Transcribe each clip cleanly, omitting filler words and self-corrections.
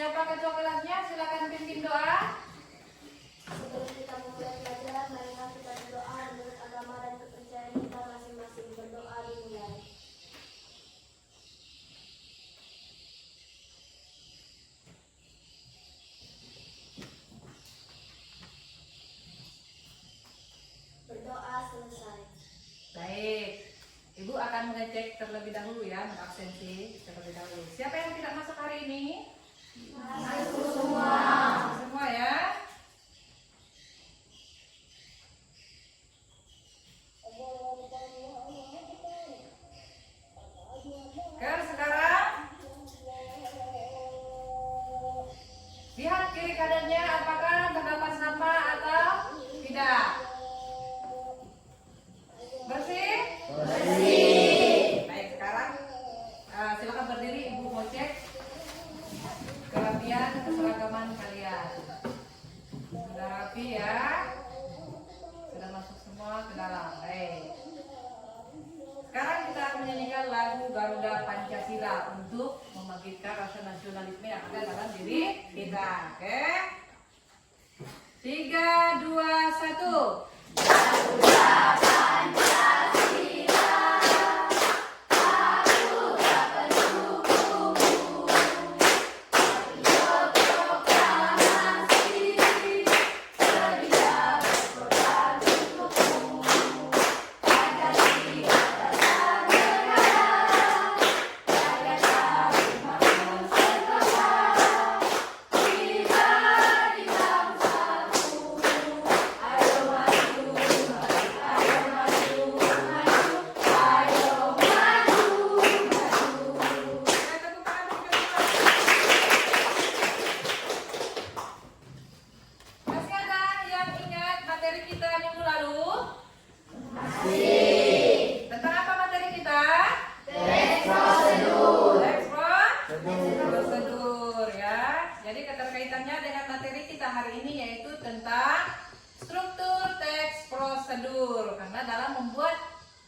Siapa ketua kelasnya? Silakan pimpin doa. Sebelum kita memulai pelajaran, marilah kita berdoa menurut agama dan kepercayaan kita masing-masing. Berdoa dimulai. Berdoa selesai. Baik. Ibu akan mengecek terlebih dahulu ya, mengabsensi terlebih dahulu. Siapa yang tidak masuk hari ini? Masuk semua. Semua ya. Sekarang lihat kiri kanannya apakah terdapat sampah atau tidak. Bersih? Bersih. Baik, sekarang silakan berdiri, Ibu mau cek kerapian keseragaman kalian. Sudah rapi ya? Sudah masuk semua ke dalam. Baik. Sekarang kita akan menyanyikan lagu Garuda Pancasila untuk membangkitkan rasa nasionalisme yang ada dalam diri kita. Oke? 3, 2, 1. Garuda Pancasila, Garuda pendukungmu, Garuda proklamasi, sedia berkorban untukmu. Pancasila dasar negara, rakyat kami bangun segera. Kita di bangsaku, ayo maju, ayo maju, maju, ayo maju, maju. Masih ada yang ingat materi kita minggu lalu? Masih. Tentang apa materi kita? Teks prosedur. Teks prosedur ya. Jadi keterkaitannya dengan materi kita hari ini yaitu tentang struktur teks prosedur. Karena dalam membuat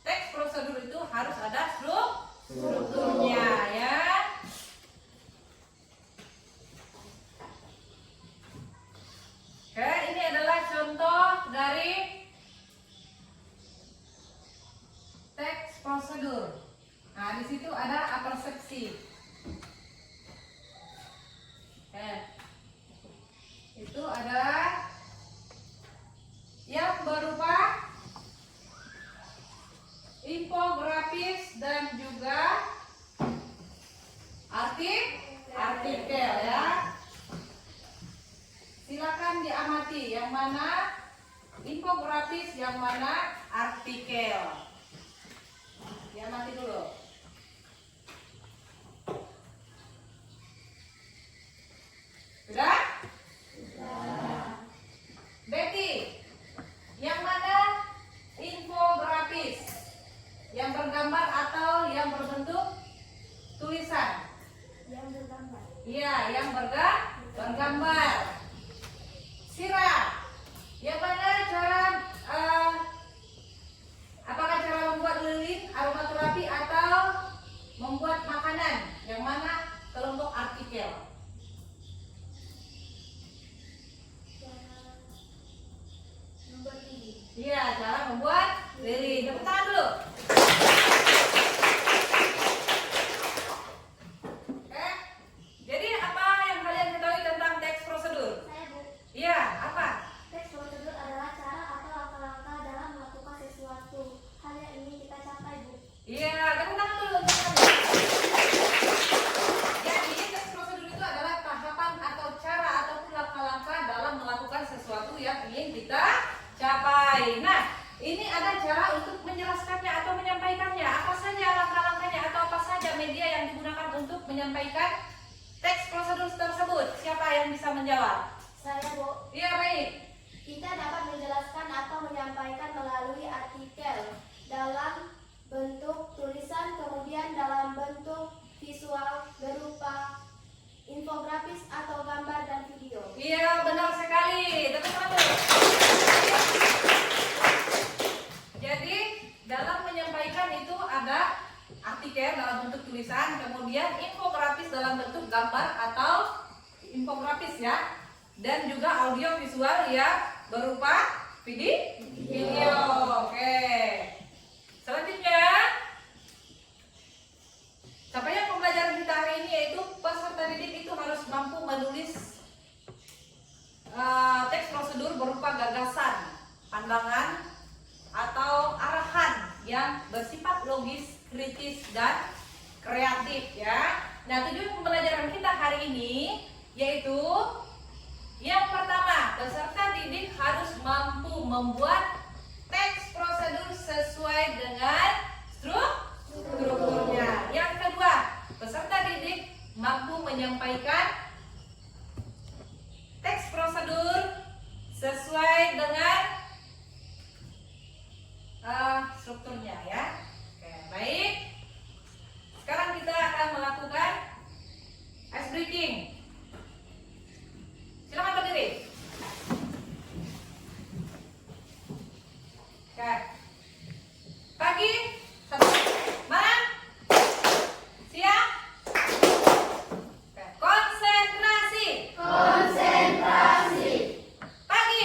teks prosedur itu harus ada strukturnya ya. Oke, ini adalah contoh dari teks prosedur. Nah, di situ ada apersepsi. Itu adalah yang berupa infografis dan juga artikel ya. Silakan diamati yang mana infografis, yang mana artikel. Diamati dulu. Sudah? Betty, yang mana infografis? Yang bergambar atau yang berbentuk tulisan? Yang bergambar. Iya, yang bergambar. Sira, yang mana cara apakah cara membuat lilin aromaterapi atau membuat makanan? Yang mana kelompok artikel? Membuat ini. Iya, cara membuat lilin. Tepuk tangan dulu. Oke. Jadi apa yang kalian ketahui tentang teks prosedur? Saya, Bu. Iya, apa? Teks prosedur adalah cara atau langkah-langkah dalam melakukan sesuatu. Hal yang ingin kita capai, Bu. Iya, tepuk tangan dulu untuk kami. Jadi teks prosedur itu adalah tahapan atau cara ataupun langkah-langkah dalam melakukan sesuatu yang ingin kita capai. Nah, ini ada cara untuk menjelaskannya atau menyampaikannya. Apa saja langkah-langkahnya atau apa saja media yang digunakan untuk menyampaikan teks prosedur tersebut? Siapa yang bisa menjawab? Saya, Bu. Iya, baik. Kita dapat menjelaskan atau menyampaikan melalui artikel dalam bentuk tulisan, kemudian dalam bentuk visual berupa infografis atau gambar dan video. Iya, benar sekali. Tepuk tangan dulu. Jadi, dalam menyampaikan itu ada artikel dalam bentuk tulisan, kemudian infografis dalam bentuk gambar atau infografis ya, dan juga audio visual ya berupa video. Oke. Selanjutnya, capaian pembelajaran kita hari ini yaitu peserta didik itu harus mampu menulis teks prosedur berupa gagasan, pandangan, atau arahan yang bersifat logis, kritis, dan kreatif ya. Nah, tujuan pembelajaran kita hari ini yaitu yang pertama, peserta didik harus mampu membuat teks prosedur sesuai dengan strukturnya. Yang kedua, peserta didik mampu menyampaikan teks prosedur sesuai dengan strukturnya ya. Oke, baik. Sekarang kita akan melakukan ice breaking. Silakan berdiri. Oke. Pagi, malam, siang. Oke. Konsentrasi. Pagi,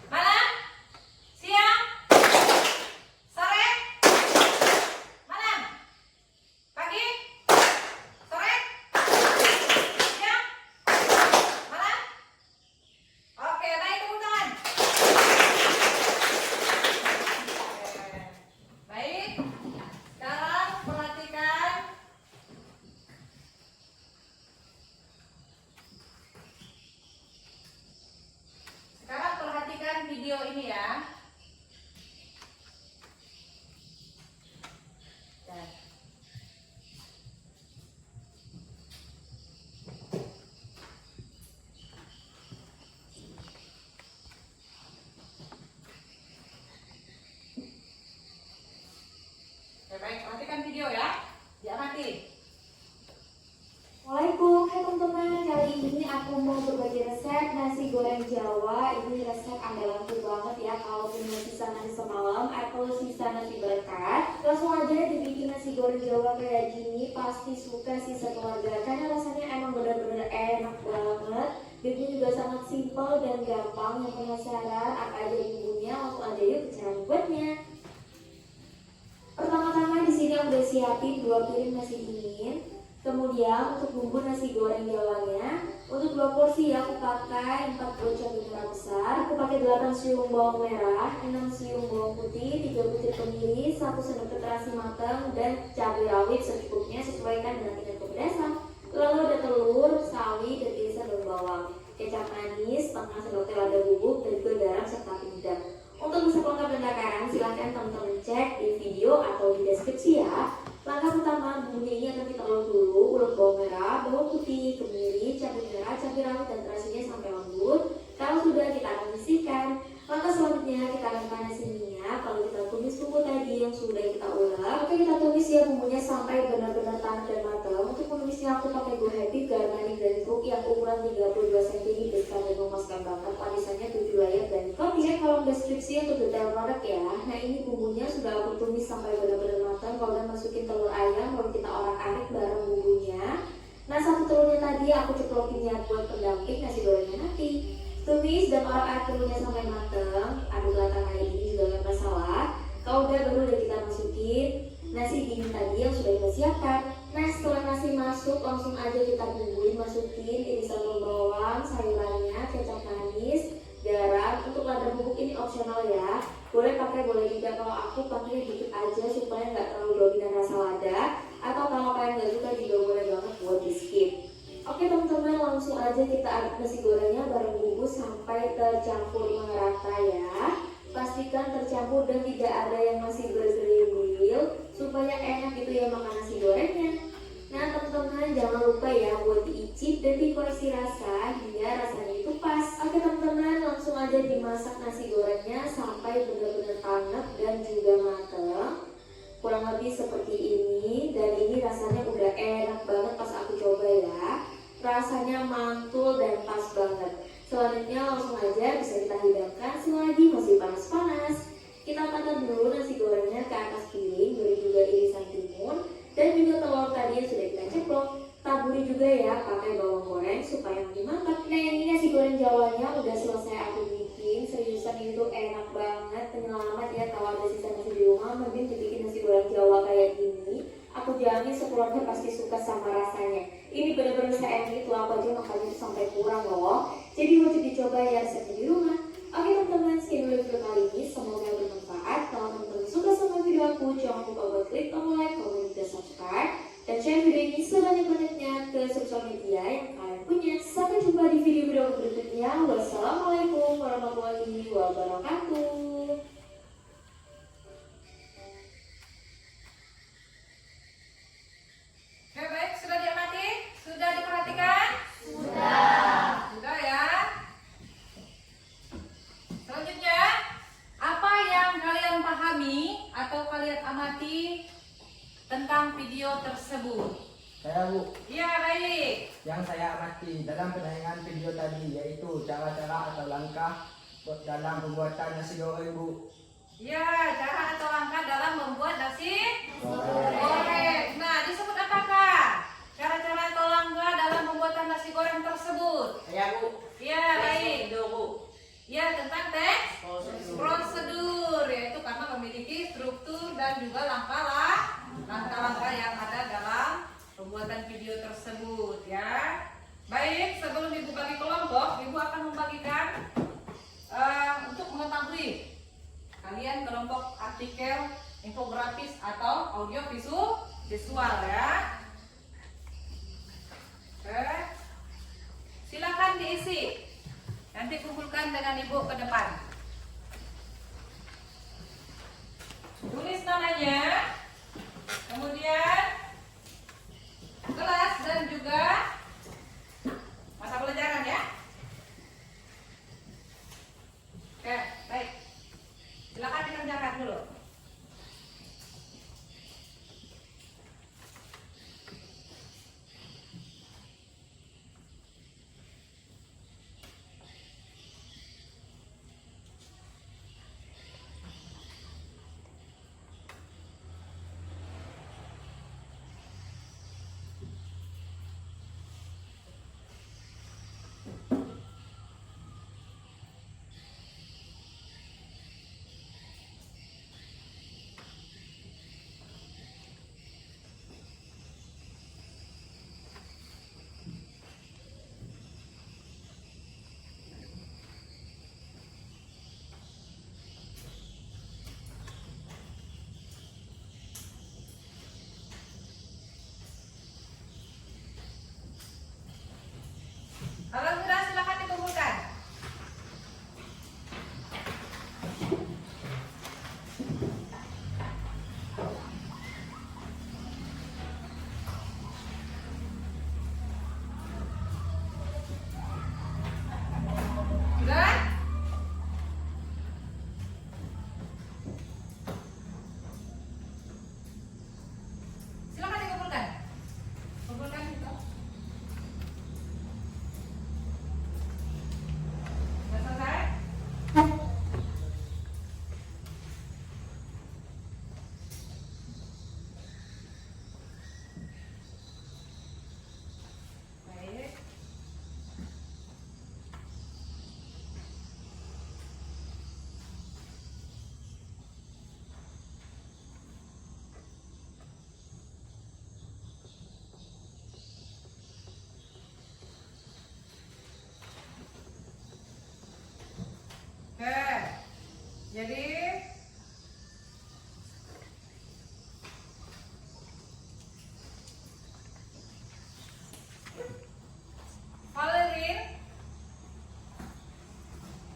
malam, siang, sore, malam. Pagi, sore, siang, malam. Oke, baik, tepuk tangan. Oke. Baik. Sekarang perhatikan. Sekarang perhatikan video ini ya. Oke. Oke, baik, perhatikan video ya. Diamati. Assalamualaikum, hai teman-teman. Kali ini aku mau berbagi resep nasi goreng Jawa. Ini resep andalanku banget ya. Kalau punya sisa nasi semalam atau sisa nasi berkat, langsung aja dibikin nasi goreng Jawa kayak gini. Pasti suka sih keluarga, karena rasanya emang benar-benar enak banget. Bikinnya juga sangat simpel dan gampang. Yang penasaran apa aja bumbunya, langsung aja yuk ke cara buatnya. Pertama-tama di sini aku udah siapin 2 piring nasi dingin. Kemudian untuk bumbu nasi goreng Jawanya, untuk 2 porsi ya aku pakai 4 buah cabai merah besar, aku pakai 8 siung bawang merah, 6 siung bawang putih, 3 butir kemiri, 1 sendok terasi matang, dan cabai rawit secukupnya sesuaikan dengan tingkat kepedasan. Lalu ada telur, sawi, dan irisan daun bawang, kecap manis, setengah sendok teh lada bubuk, dan juga garam serta penyedap. Untuk resep lengkap dan takaran silahkan teman-teman cek di video atau di deskripsi ya. Langkah pertama, bumbunya ini akan kita ulek dulu. Ulek bawang merah, bawang putih, kemiri, cabai merah, cabai rawit, dan terasinya sampai lembut. Kalau sudah, kita akan sisihkan. Langkah selanjutnya kita akan panasin minyak. Kalau kita tumis bumbu tadi yang sudah kita ulek, oke, kita tumis ya bumbunya sampai benar-benar tanak dan matang. Untuk menumisnya aku pakai Go Happy Garlic dan Cook yang ukuran 32 cm besar dan memuaskan banget. Lapisannya 7 layer dan top ya kolom deskripsi untuk detail produk ya. Nah, ini bumbunya sudah aku tumis sampai benar-benar matang. Kalau udah masukin telur ayam, lalu kita orak-arik bareng bumbunya. Nah, 1 telurnya tadi aku ceplokin ya buat pendamping nasi gorengnya nanti. Tumis dan orak-arik telurnya sampai matang. Aduk rata kayak gini juga nggak masalah. Kalau udah, baru udah kita masukin nasi dingin tadi yang sudah kita siapkan. Nah, setelah nasi masuk, langsung aja kita bumbuin, masukin irisan daun bawang, sayurannya, kecap manis, garam. Untuk lada bubuk ini opsional ya. Boleh pakai, boleh tidak. Kalau aku pakai dikit aja supaya nggak terlalu dominan rasa lada. Atau kalau kalian nggak suka juga boleh banget buat di skip. Oke teman-teman, langsung aja kita aduk nasi gorengnya bareng bumbu sampai tercampur merata ya. Pastikan tercampur dan tidak ada yang masih bergerindil supaya enak gitu ya makan nasi gorengnya. Nah teman-teman, jangan lupa ya buat diicip dan dikoreksi rasa hingga rasanya itu pas. Oke teman-teman, langsung aja dimasak nasi gorengnya sampai benar-benar tanak dan juga matang. Kurang lebih seperti ini, dan ini rasanya udah enak banget pas aku coba ya. Rasanya mantul dan pas banget. Selanjutnya langsung aja bisa kita hidangkan selagi masih panas-panas. Kita angkat dulu nasi gorengnya ke atas piring, beri juga irisan timun dan juga telur tadi yang sudah kita ceplok. Taburi juga ya pakai bawang goreng supaya makin ada sisa nasi di rumah, mending dibikin nasi goreng Jawa kayak gini. Aku jamin sekeluarga pasti suka sama rasanya. Ini benar-benar seenak itu, aku aja makannya itu sampai kurang loh. Jadi wajib dicoba ya resepnya di rumah. Oke teman-teman, sekian dulu video kali ini. Semoga bermanfaat. Kalau teman-teman suka sama video aku, jangan lupa buat klik tombol like, komen, dan subscribe. Dan share video ini sebanyak-banyaknya ke sosial media yang kalian punya. Sampai jumpa di video-video berikutnya. Wassalamualaikum warahmatullahi wabarakatuh. Oke, baik, sudah diamati? Sudah diperhatikan? Sudah ya. Selanjutnya, apa yang kalian pahami atau kalian amati tentang video tersebut? Saya Bu, Iya, baik. yang saya amati dalam penayangan video tadi yaitu cara-cara atau langkah dalam pembuatan nasi goreng Bu. Iya, cara atau langkah dalam membuat nasi goreng. Nah, disebut apakah cara-cara atau langkah dalam pembuatan nasi goreng tersebut? Saya Bu. Iya, baik. Iya, tentang teks prosedur, yaitu karena memiliki struktur dan juga langkah-langkah yang ada dalam pembuatan video tersebut ya. Baik, sebelum Ibu bagi kelompok, Ibu akan membagikan untuk mengetahui kalian kelompok artikel, infografis atau audio visual ya. Oke. Silakan diisi. Nanti kumpulkan dengan Ibu ke depan. Tulis namanya, kemudian kelas dan juga masa pelajaran ya. Oke, baik. Silakan dikerjakan dulu. Kalau sudah silakan dikumpulkan. Sudah? Silakan dikumpulkan. Kumpulkan itu. Sudah selesai? Baik. Oke. Jadi Valerin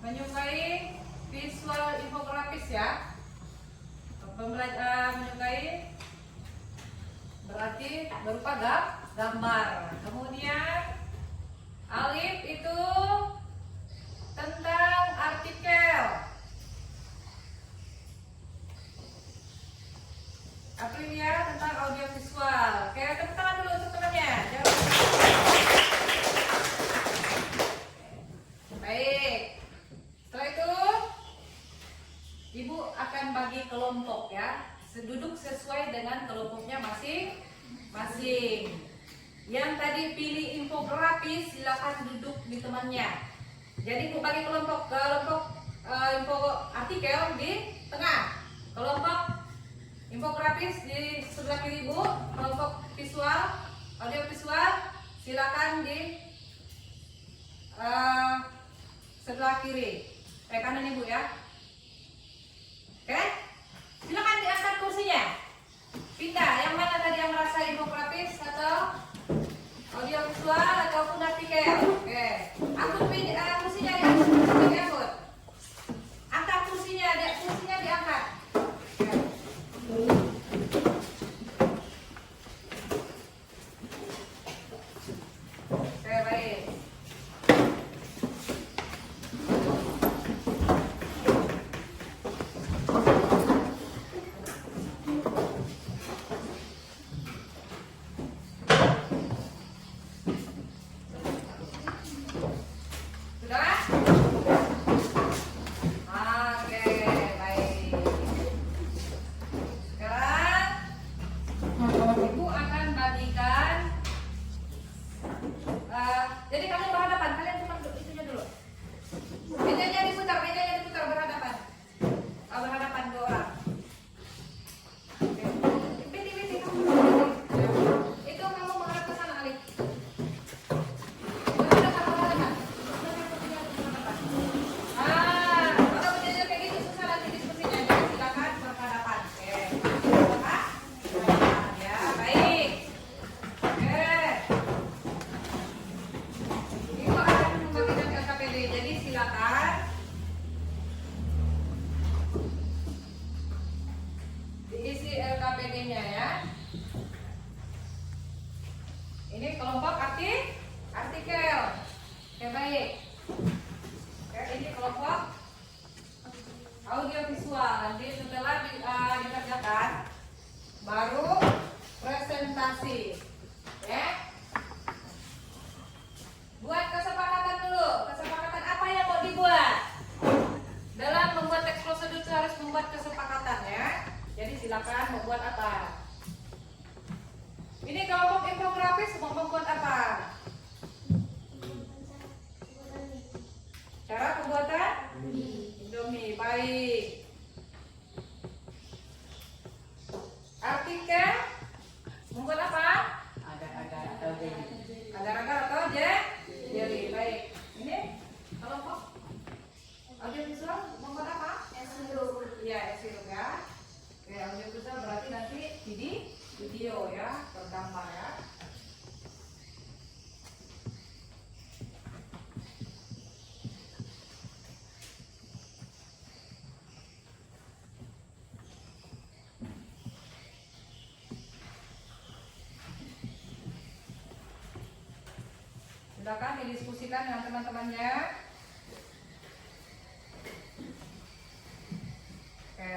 menyukai visual infografis ya. Menyukai berarti berupa gambar. Kemudian Alif itu tentang artikel. Aprilia tentang audiovisual. Oke, tepuk tangan dulu untuk temannya. Jangan baik. Setelah itu Ibu akan bagi kelompok ya. Duduk sesuai dengan kelompoknya masing-masing. Yang tadi pilih infografis silakan duduk di temannya. Jadi Ibu bagi kelompok info artikel di tengah. kelompok infografis di sebelah kiri Bu, kelompok visual, audio visual silakan di sebelah kiri, kanan Ibu ya. Oke, silakan diangkat kursinya. Pindah, yang mana tadi yang merasa infografis atau audio visual ataupun artikel? Oke, angkut kursinya diangkut. Angkat kursinya diangkat. Oke, baik. Sudah? Oke, baik. Sekarang Ibu akan bagikan. Jadi kalian berhadapan, kalian cuma itunya dulu. Mejanya diputar berhadapan. Berhadapan 2 orang. Oke. Biti, kamu. Itu kamu menghadap ke sana, Ali. Berhadapan. Kalau belajar kayak gitu susah nanti diskusinya. Jadi silakan berhadapan. Oke. Berhadapan ya, baik. Oke. Ibu akan membagikan LKPD. Jadi silakan diisi LKPD-nya ya. Ini kelompok artikel. Oke, baik. Oke, ini kelompok audio visual. Nanti setelah dikerjakan baru presentasi. Ya. Buat kesepakatan dulu. Kesepakatan apa yang mau dibuat? Dalam membuat teks prosedur itu harus membuat kesepakatan ya. Jadi silakan membuat apa? Ini kelompok infografis mau membuat apa? Cara pembuatan? Indomie, baik. Artikel membuat apa? Agar-agar atau jadi baik. Ini kelompok audio visual membuat apa? Esirup. Iya, esirup ya. Oke, audio visual berarti nanti video ya, tergambar ya. Silakan didiskusikan dengan teman-temannya. Oke.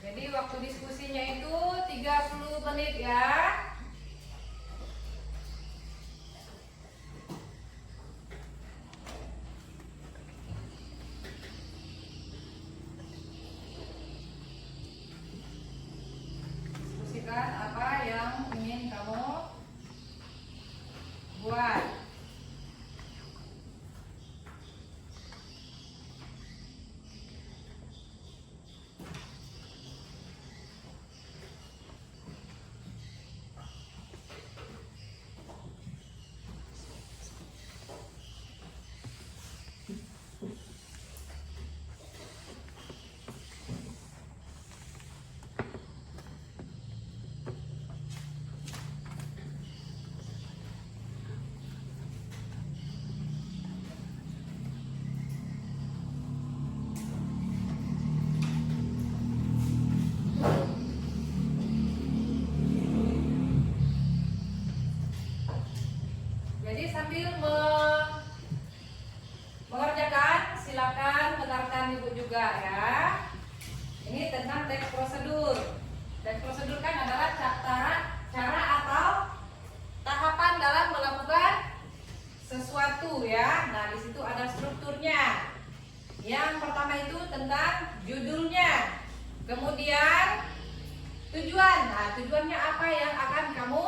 Jadi waktu diskusinya itu 30 menit ya. Diskusikan apa yang ingin kamu buat. Jadi sambil mengerjakan, silakan dengarkan Ibu juga ya. Ini tentang teks prosedur. Teks prosedur kan adalah cara atau tahapan dalam melakukan sesuatu ya. Nah, di situ ada strukturnya. Yang pertama itu tentang judulnya. Kemudian tujuan. Nah, tujuannya apa yang akan kamu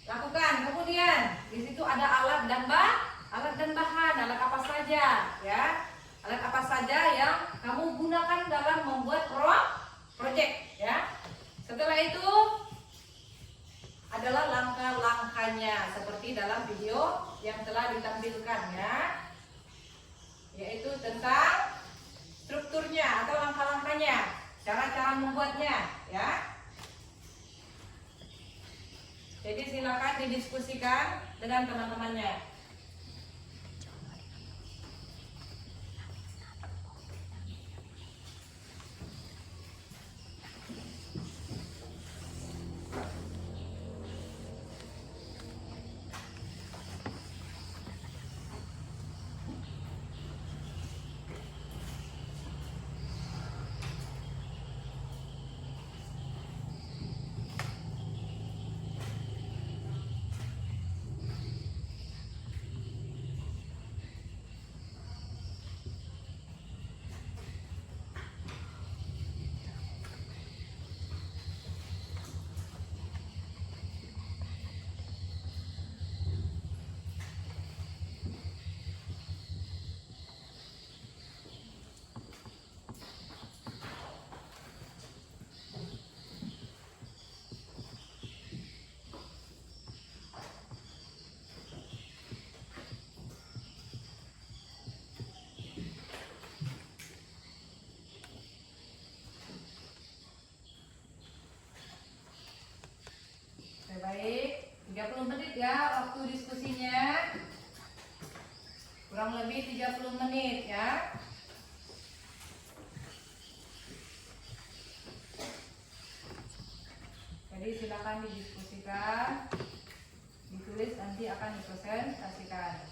lakukan. Kemudian di situ ada alat dan bahan, alat apa saja ya, alat apa saja yang kamu gunakan dalam membuat project ya. Setelah itu adalah langkah-langkahnya seperti dalam video yang telah ditampilkan ya, yaitu tentang strukturnya atau langkah-langkahnya, cara-cara membuatnya ya. Jadi silakan didiskusikan dengan teman-temannya. Baik, 30 menit ya waktu diskusinya. Kurang lebih 30 menit ya. Jadi silakan didiskusikan, ditulis, nanti akan dipresentasikan.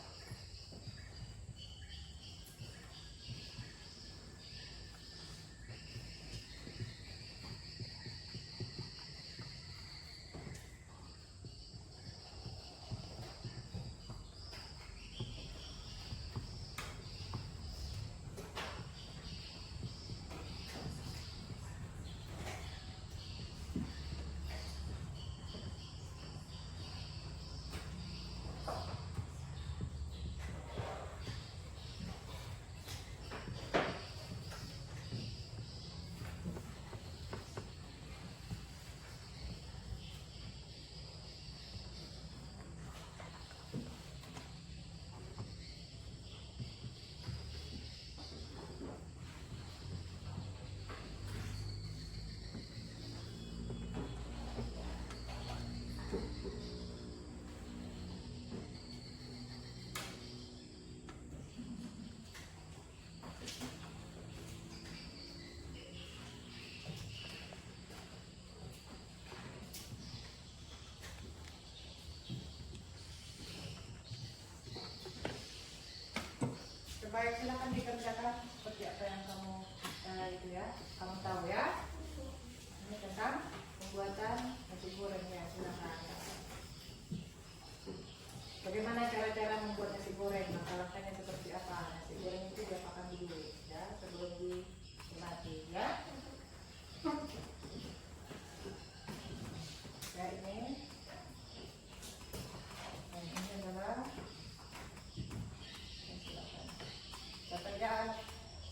Baik, silakan dikerjakan seperti apa yang kamu itu ya, kamu tahu ya. Ini tentang pembuatan nasi goreng ya, silakan. Bagaimana cara-cara membuat nasi goreng? Langkah-langkahnya seperti apa? Nasi goreng itu diapakan dulu ya sebelum dinikmati ya. Ya ini adalah pekerjaan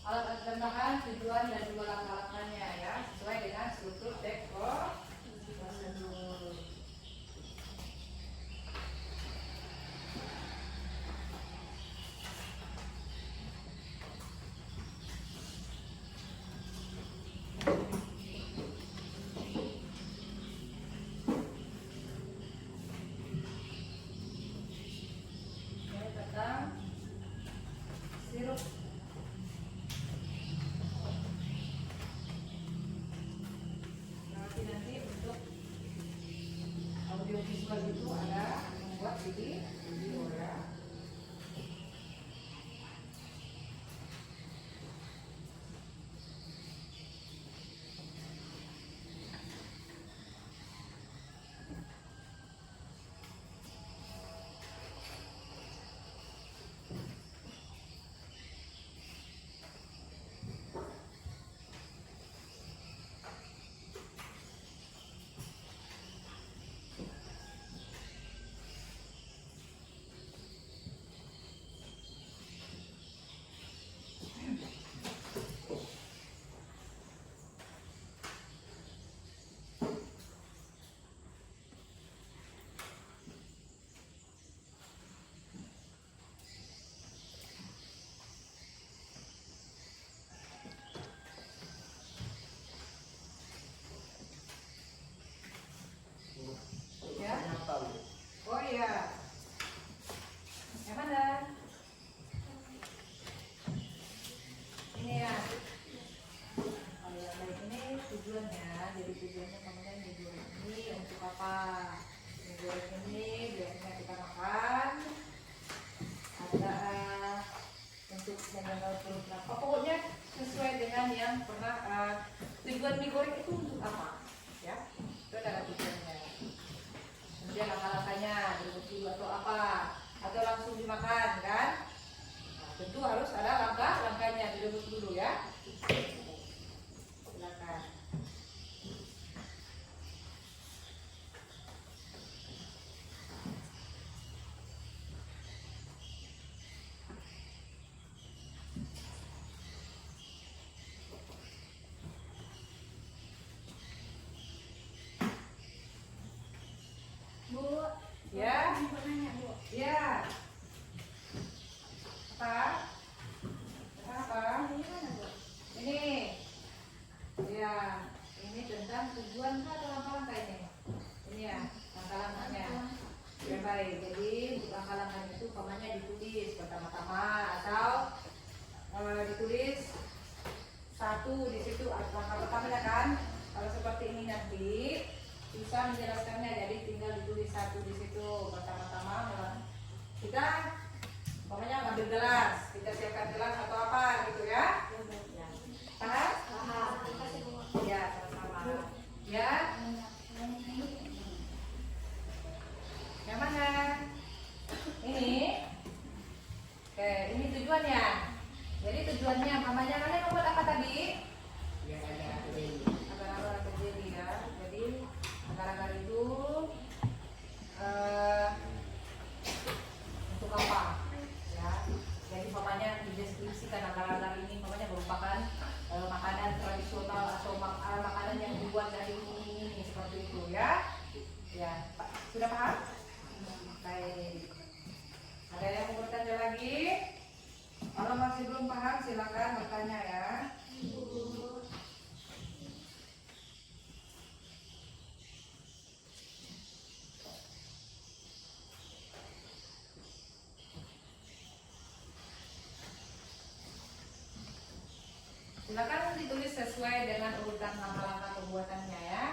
alat-alat tambahan, tujuan dan juga langkah-langkahnya ya, sesuai dengan struktur teks prosedur. Ini tentang sirup. yang pernah tujuan mie goreng itu untuk apa? Ya, itu ada tujuannya. Kemudian langkah-langkahnya direbus dulu atau apa? Atau langsung dimakan kan? Nah, tentu harus ada langkah-langkahnya, direbus dulu ya. Silakan. Bu, Ya, mau nanya Bu. ya. Apa? Apa? Ini mana Bu? Ini, ya, ini tentang tujuan atau langkah-langkah ini. Ini ya, langkah-langkahnya. Ya baik, jadi langkah-langkah itu umpamanya ditulis pertama-tama atau ditulis satu di situ langkah pertamanya kan. Kalau seperti ini nanti bisa menjelaskannya, jadi tinggal ditulis satu di situ pertama-tama. Kita umpamanya ngambil gelas, kita siapkan gelas atau apa gitu ya. Paham? Paham. Terima kasih Bu. Ya, sama-sama. Ya, yang mana? Ini. Oke, ini tujuannya. Jadi tujuannya, mamanya kalian membuat apa tadi? Agar-agar terjadi ya. Jadi agar-agar itu untuk apa? Ya. Jadi mamanya dideskripsikan agar-agar ini mamanya merupakan makanan tradisional atau makanan yang dibuat dari ini seperti itu ya. Ya, Pak. Sudah paham? Baik. Ada yang mau bertanya lagi? Kalau masih belum paham silakan bertanya ya. Silakan ditulis sesuai dengan urutan langkah-langkah pembuatannya ya.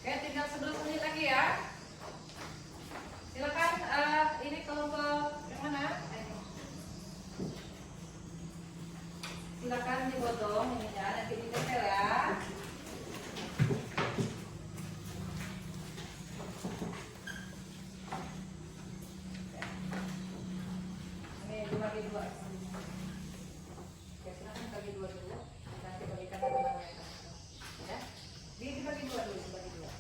Oke, tinggal 11 menit lagi ya. Silakan ini kelompok yang mana? Silakan dipotong ininya, nanti ditempel ya. Ini dibagi dua. Oke, silakan bagi dua dulu. Nanti bagikan teman-teman yang lain. Ya, dibagi dua dulu, dibagi dua.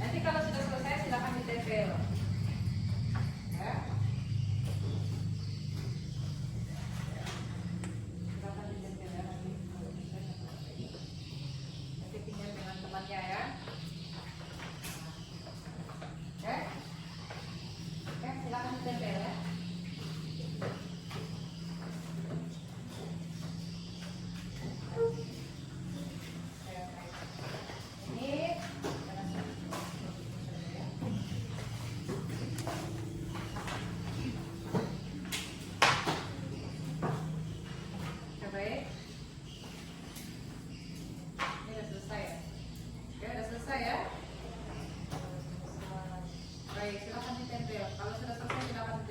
Nanti kalau sudah selesai silakan ditempel. Ya. Silakan ditempel ya nanti. Nanti tinggal dengan temannya ya. Oke. Oke, silakan ditempel ya. Ini baik. Ini udah selesai ya. Oke, udah selesai ya. Baik, silakan ditempel. Kalau sudah selesai silakan ditempel.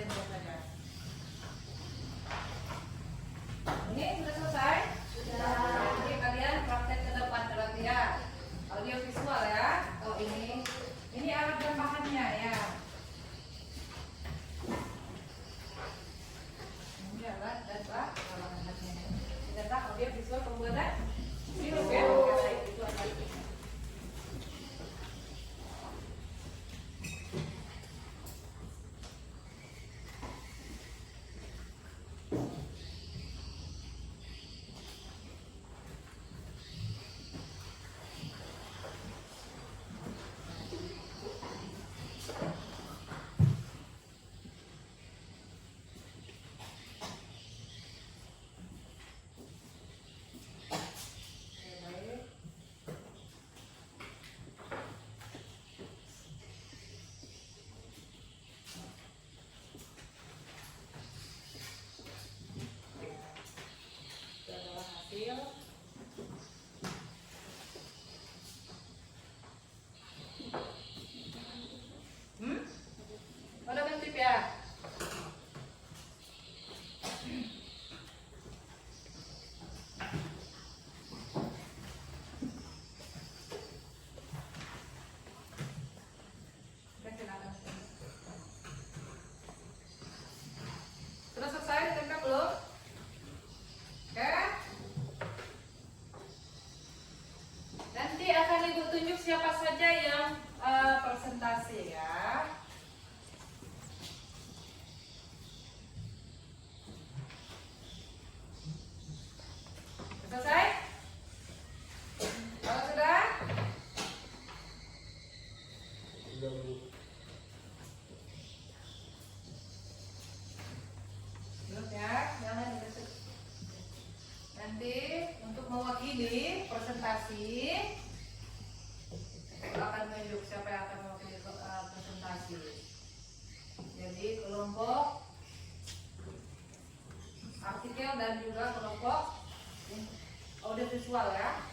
siapa saja yang presentasi ya. Selesai? Kalau sudah? Belum ya, jangan diresep. Nanti untuk mewakili presentasi akan menunjuk siapa yang akan mewakili presentasi. Jadi kelompok artikel dan juga kelompok audiovisual ya.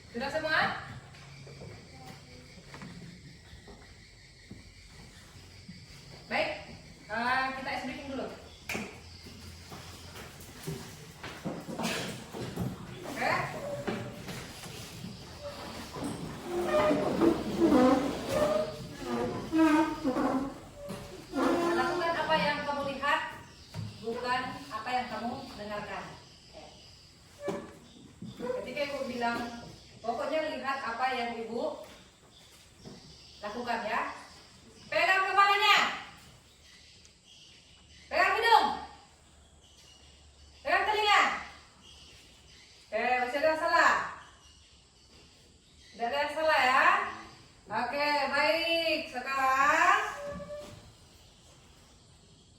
Sudah semua? Baik, kita ice breaking dulu. Oke. Lakukan apa yang kamu lihat, bukan apa yang kamu dengarkan. Ketika ibu bilang, pokoknya lihat apa yang ibu lakukan ya. Pegang kepalanya, pegang hidung, pegang telinga. Masih ada yang salah? Tidak ada yang salah ya. Oke, baik. Sekarang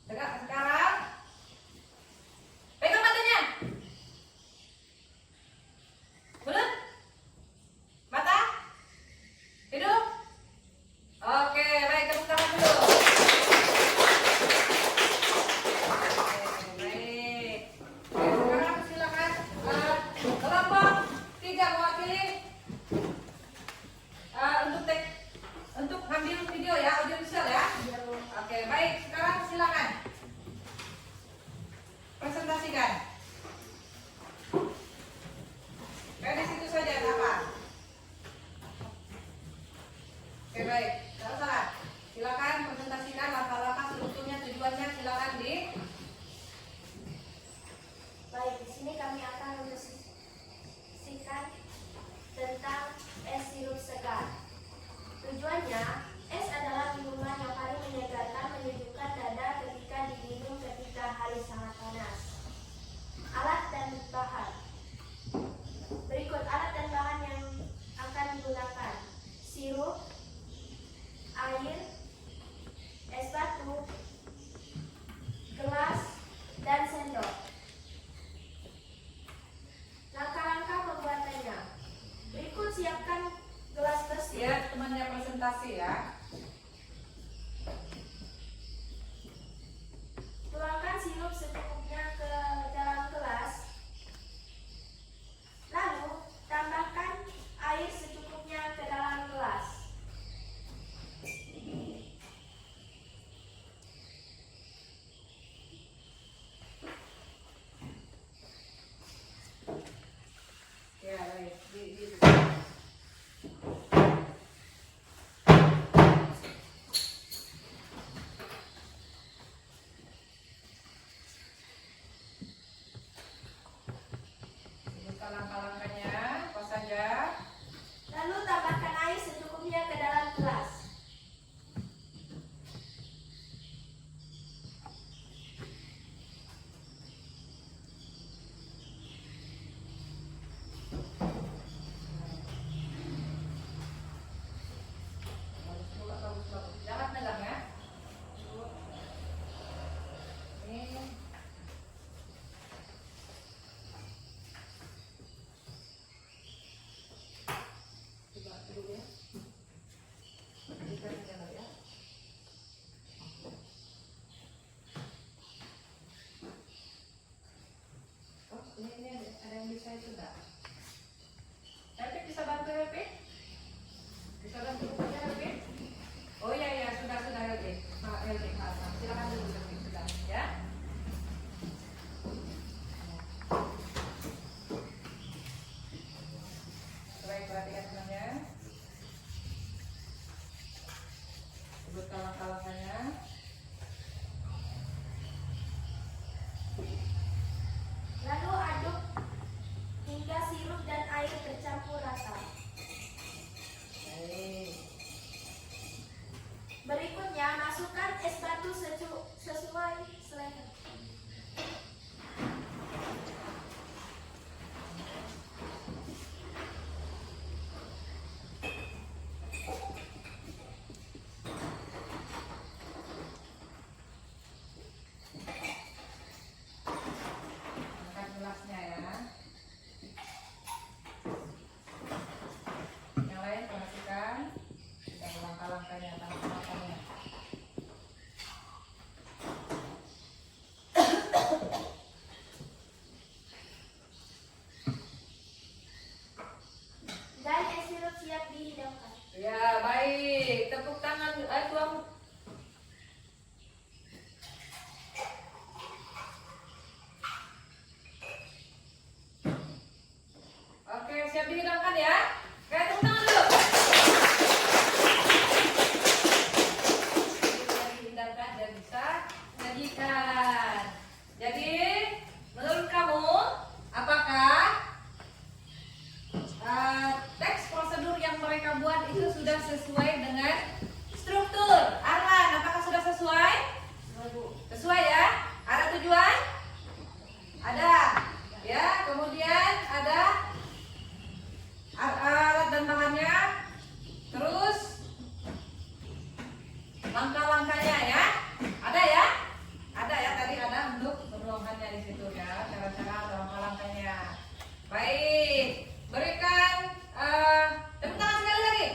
pegang matanya. Mulut, mata, hidung. Oke, baik, tepuk tangan dulu. Oke, baik. Sekarang silakan kelompok 3 mewakili untuk ambil video ya, audiovisual ya. Oke, baik. Sekarang silakan presentasikan. Di situ saja, apa? Oke, baik. Tidak salah. Silakan presentasikan langkah-langkah strukturnya, tujuannya. Silakan di. Baik, di sini kami akan mendiskusikan tentang es sirup segar. Tujuannya, es adalah minuman yang paling menyegarkan, menyejukkan dada ketika diminum ketika hari sangat panas. Alat dan bahan. Berikut alat dan bahan yang akan digunakan: sirup, air, es batu, gelas, dan sendok. Langkah-langkah pembuatannya. Berikut siapkan gelas bersih. Ya, temannya presentasi ya. Tuangkan sirup secukupnya ke dalam gelas. Lalu, tambahkan air secukupnya ke dalam gelas. Ya, baik. Sebutkan langkah-langkahnya, apa saja. Lalu tambahkan air secukupnya ke dalam gelas. Bagus. Jangan pegang ya. Ini. Coba dulu ya. Kita jalan ya. Oh, ini ada yang bisa itu enggak? Helpi bisa bantu Helpi? Bisa bantu ya Helpi? Oh ya sudah Helpi. Helpi, silakan dulu Helpi sudah ya. Baik, perhatikan semuanya. Sebutkan langkah-langkahnya. siap dihidangkan ya. Oke, tepuk tangan dulu. Dihidangkan dan bisa sajikan. Jadi, menurut kamu, apakah teks prosedur yang mereka buat itu sudah sesuai dengan struktur? Arlan, apakah sudah sesuai? Sesuai ya? Ada tujuan? Ada. Ya, kemudian ada alat dan bahannya. Terus langkah-langkahnya ya. Ada ya? Ada ya, tadi ada untuk penulisannya di situ ya, cara-cara atau langkah-langkahnya. Baik, berikan tepuk tangan sekali lagi.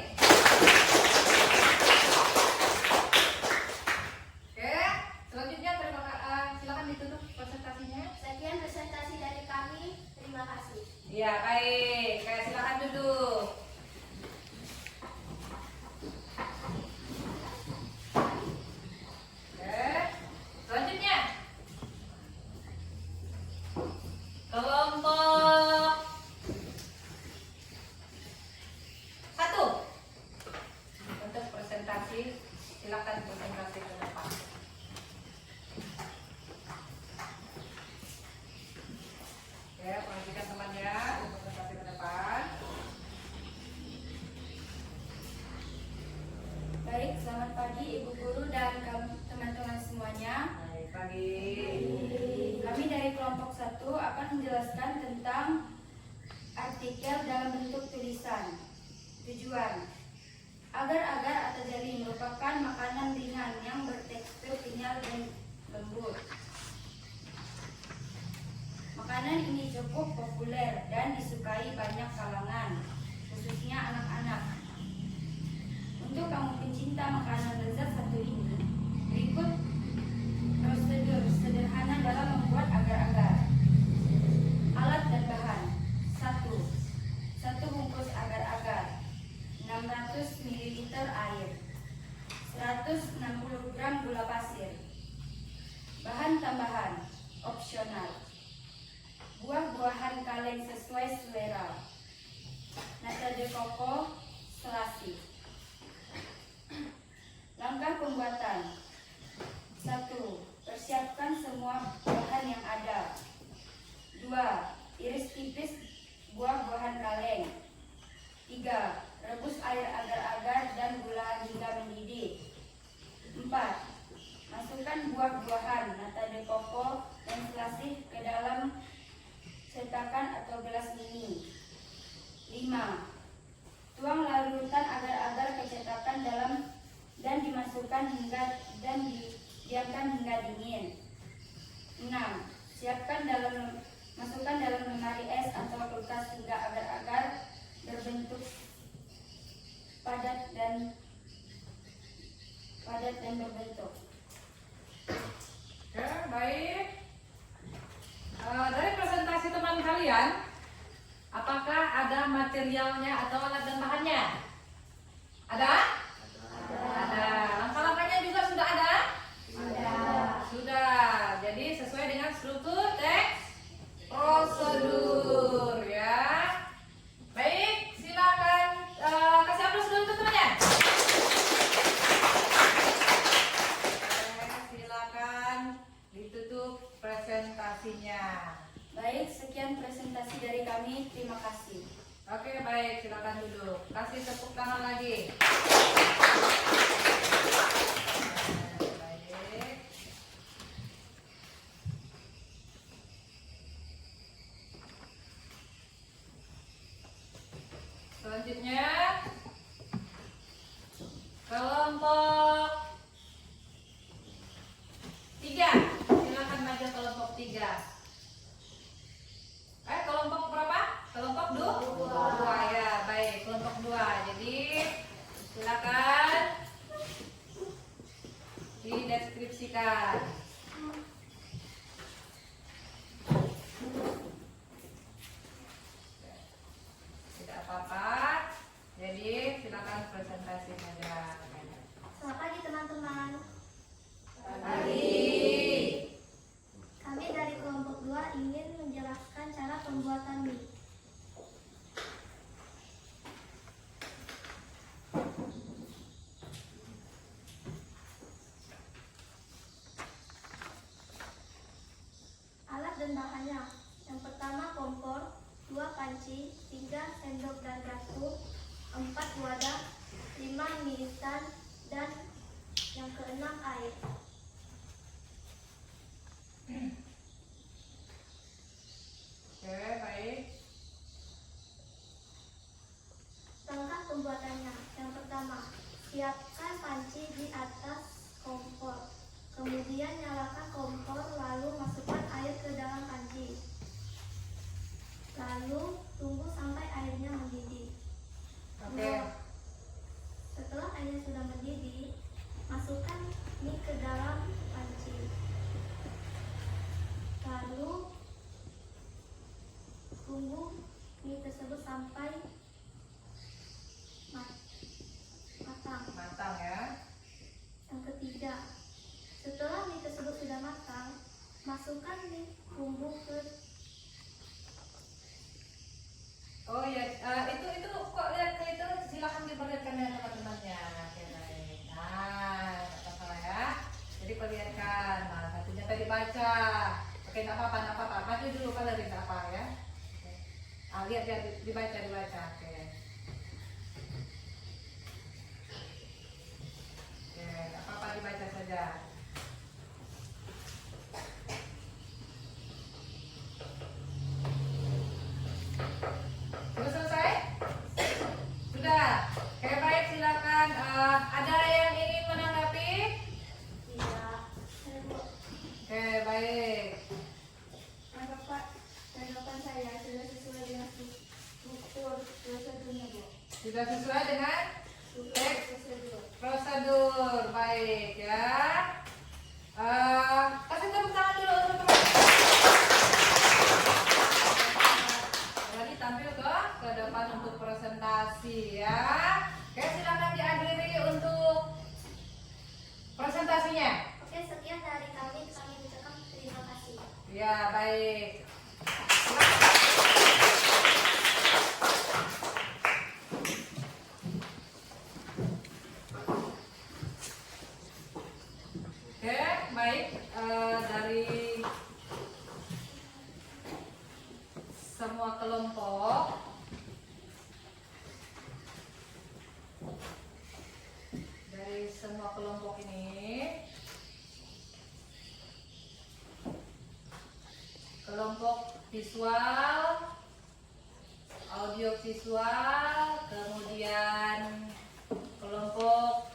Oke, selanjutnya silakan ditutup presentasinya. Sekian presentasi dari kami. Terima kasih. Iya, baik. Kayak silakan duduk. Oke, selanjutnya kelompok 1 untuk presentasi. Silakan presentasi ke depan. Oke, perhatikan temannya untuk presentasi ke depan. Baik, selamat pagi Ibu Guru dan teman-teman semuanya. Baik, pagi. Kami dari kelompok 1 akan menjelaskan tentang artikel dalam bentuk tulisan. Tujuan: agar-agar atau jeli merupakan makanan ringan yang bertekstur kenyal dan lembut. Makanan ini cukup populer dan disukai banyak kalangan, khususnya anak-anak. Untuk kamu pencinta makanan lezat satu ini, berikut prosedur sederhana dalam membuat agar-agar. Alat dan bahan: 1 bungkus agar-agar, 600 ml air, 160 gram gula pasir. Bahan tambahan opsional: buah-buahan kaleng sesuai selera, nata de coco, selasi. Langkah pembuatan: 1. Persiapkan semua bahan yang ada. 2. Iris tipis buah-buahan kaleng. 3. Rebus air agar-agar dan gula hingga mendidih. 4. Masukkan buah-buahan, nata de coco, dan selasi ke dalam cetakan atau gelas mini. 5. Tuang larutan agar-agar ke cetakan dalam dan dimasukkan dan didiamkan hingga dingin. 6. Masukkan dalam lemari es atau kulkas hingga agar-agar berbentuk padat dan berbentuk. Oke, baik. Dari presentasi teman kalian, apakah ada materialnya atau alat dan bahannya? Ada? Ada. Langkah-langkahnya juga sudah ada? Sudah. Jadi sesuai dengan struktur teks prosedur ya. Baik, silakan kasih aplaus dulu untuk temannya. Silakan ditutup presentasinya. Baik, sekian presentasi dari kami. Terima kasih. Oke, baik, silakan duduk. Kasih tepuk tangan lagi. Baik. Selanjutnya kelompok 3. Silakan maju kelompok 3. Kelompok berapa? Kelompok 2 ya, baik, kelompok 2. Jadi silakan dideskripsikan. Tidak apa-apa. Jadi silakan presentasi saja. Selamat pagi teman-teman. Pagi. Kami dari kelompok 2 ingin menjelaskan cara pembuatan mie. panci, 3 sendok dan ratu, 4 wadah, 5 mie instan, dan yang keenam air. Oke, baik. Langkah pembuatannya. Yang pertama, siapkan panci di atas kompor. Kemudian nyalakan kompor, lalu masukkan air ke dalam panci. Lalu tunggu sampai airnya mendidih. Oke. Setelah airnya sudah mendidih, masukkan mie ke dalam panci. Lalu tunggu mie tersebut sampai matang. Matang ya. Yang ketiga, setelah mie tersebut sudah matang, masukkan mie bumbu ke. Oh ya, itu kok lihat kayak itu, silakan diperlihatkan ya teman-temannya. Oke, baik. Nah, nggak apa-apa ya. Jadi perlihatkan. Nah, satunya tadi baca. Oke, nggak apa-apa. Maju dulu kan dari nggak apa ya. Oke. Lihat dibaca. Oke. Oke, nggak apa-apa dibaca saja. Sudah selesai? Sudah. Oke, baik, silakan. Ada yang ingin menanggapi? Tidak. Oke, baik. Pak, tanggapan saya sudah sesuai dengan struktur prosedurnya, Bu. Sudah sesuai dengan teks Prosedur. prosedur. Baik ya. Kasih tepuk tangan dulu untuk teman. Jadi tampil ke depan untuk presentasi ya. Oke, silakan diakhiri untuk presentasinya. Oke, sekian dari kami ucapkan terima kasih. Ya, baik. Oke, baik. Dari semua kelompok ini, kelompok visual, audio visual, kemudian kelompok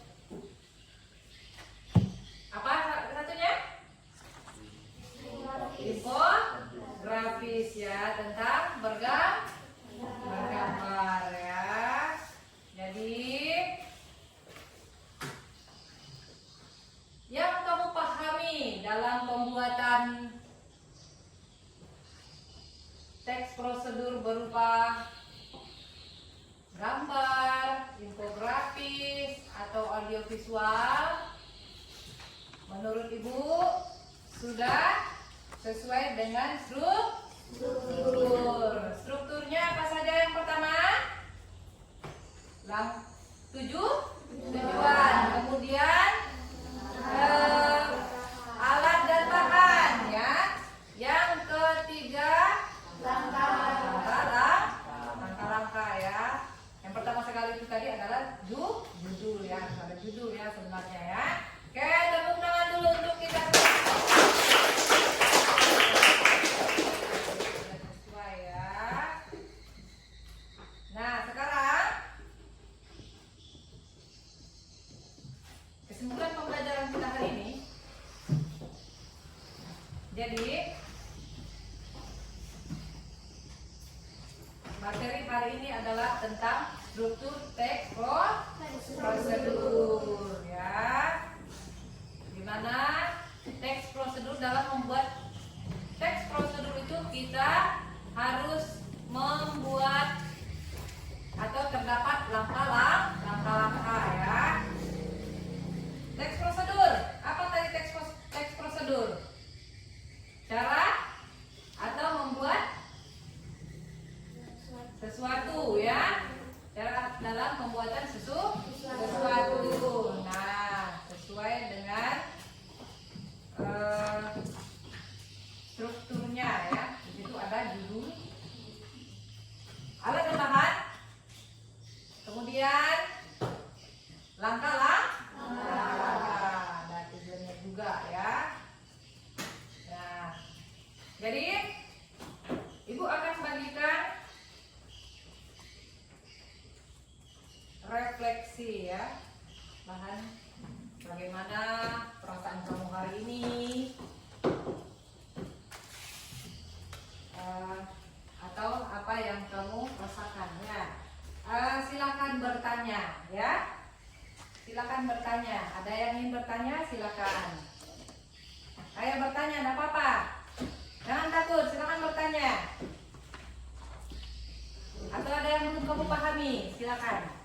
apa satunya? Infografis ya, tentang bergambar ya. Jadi yang kamu pahami dalam pembuatan teks prosedur berupa gambar, infografis, atau audiovisual, menurut Ibu sudah sesuai dengan struktur. Strukturnya apa saja yang pertama? Tujuan. Kemudian alat dan bahan ya. Yang ketiga langkah-langkah ya. Yang pertama sekali itu tadi adalah judul ya. Ada judul ya sebenarnya ya. Oke, tepuk tangan dulu untuk kita. Sesuai ya. Nah, sekarang kesimpulan pembelajaran kita hari ini. Jadi materi hari ini adalah tentang struktur teks prosedur ya. Dimana teks prosedur, dalam membuat teks prosedur itu kita harus membuat atau terdapat langkah-langkah ya. Teks prosedur, apa tadi teks prosedur? Cara atau membuat sesuatu ya. Cara dalam pembuatan sesuatu. Nah, sesuai dengan strukturnya ya. Di situ ada ekspresi ya, bahan bagaimana perasaan kamu hari ini, atau apa yang kamu rasakan ya. Silakan bertanya ya, silakan bertanya. Ada yang ingin bertanya silakan. Ayo bertanya, tidak apa-apa, jangan takut, silakan bertanya. Atau ada yang belum kamu pahami, silakan.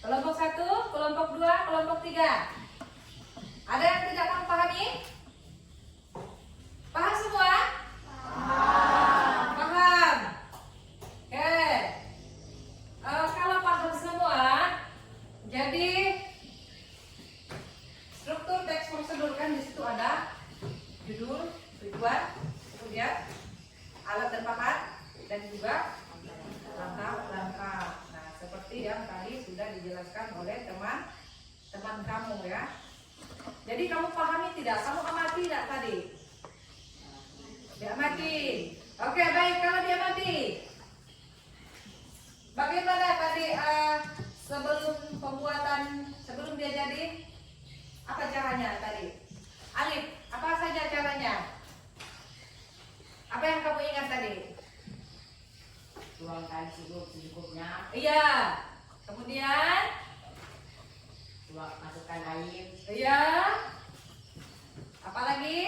Kelompok 1, kelompok 2, kelompok 3. Ada yang tidak kamu pahami? Paham semua? Paham. Oke. Kalau paham semua, jadi struktur teks prosedur kan di situ ada judul, tujuan, kemudian alat dan bahan, dan juga langkah-langkah. Nah, seperti yang tadi sudah dijelaskan oleh teman-teman kamu ya. Jadi kamu pahami tidak? Kamu amati tidak tadi? Diamati. Oke, baik. Kalau diamati, bagaimana tadi sebelum dia jadi? Apa caranya tadi? Alif, apa saja caranya? Apa yang kamu ingat tadi? Tuangkan secukupnya, Iya. Kemudian? masukkan air Iya. Apa lagi?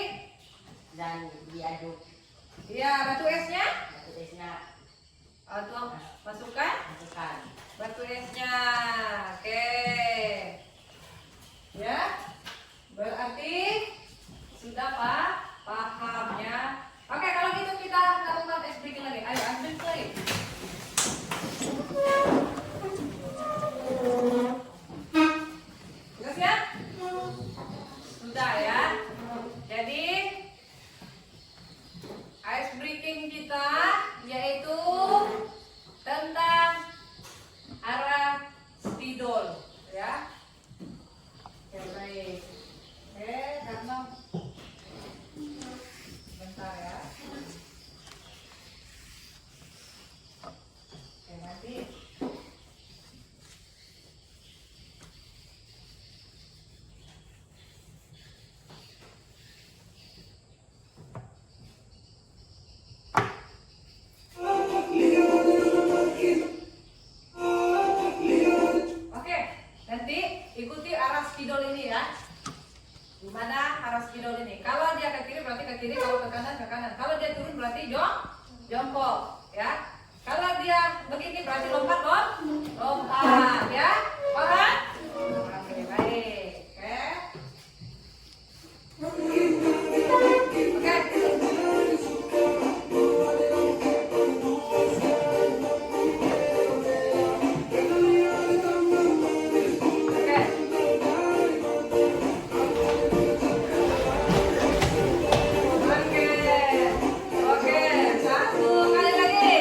dan diaduk. Iya, batu esnya? Batu esnya Tuang, masukkan masukkan. batu esnya. Oke. Ya. Berarti sudah Pak pahamnya. Oke, kalau gitu kita lakukan tes breaking lagi. Ayo, ambil play. Jelas ya? Sudah ya. Jadi ice breaking kita yaitu tentang arah spidol ya. Oke, baik. Karena bentar ya. Oke, nanti oke, nanti ikuti arah spidol ini ya. Gimana arah spidol ini? Kalau dia ke kiri berarti ke kiri, kalau ke kanan ke kanan. Kalau dia turun berarti jongkok ya. Kalau dia begini berarti lompat lompat ya. Paham? Oke, baik. Oke, satu kali lagi.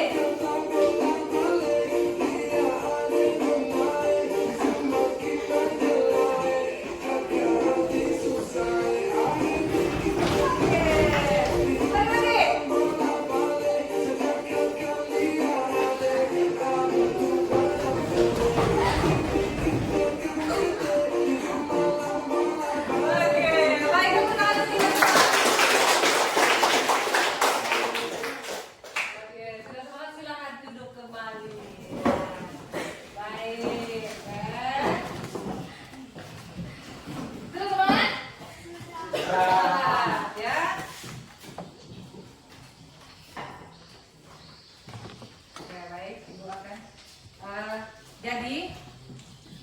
Jadi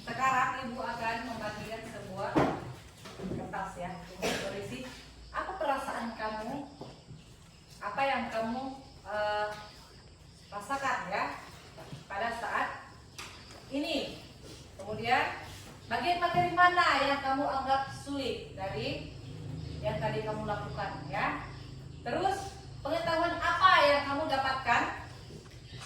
sekarang Ibu akan membagikan sebuah kertas ya, untuk berisi apa perasaan kamu, apa yang kamu rasakan ya pada saat ini. Kemudian bagian materi mana yang kamu anggap sulit dari yang tadi kamu lakukan ya. Terus pengetahuan apa yang kamu dapatkan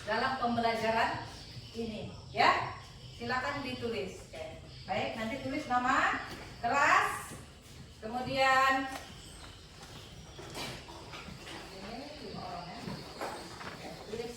dalam pembelajaran ini ya. Silakan ditulis. Oke. Baik, nanti tulis nama, kelas, kemudian ini 5 orang ya. Oke, tulis.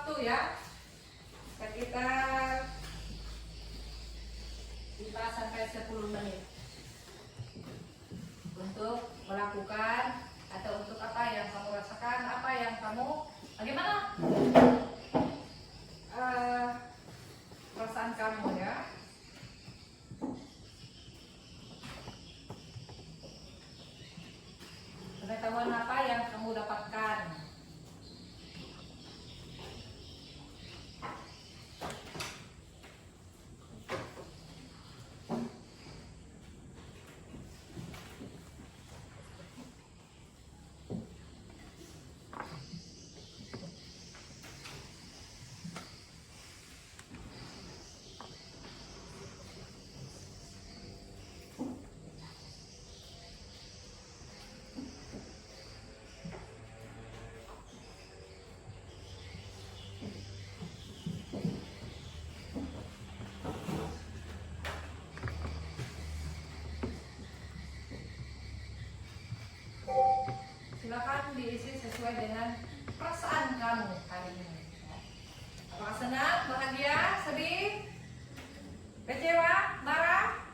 waktu ya, sekitar 5 sampai 10 menit untuk melakukan atau untuk apa yang kamu rasakan, apa yang kamu bagaimana perasaan kamu ya. Pengetahuan apa yang kamu dapatkan. Silakan diisi sesuai dengan perasaan kamu hari ini. Apakah senang, bahagia, sedih, kecewa, marah?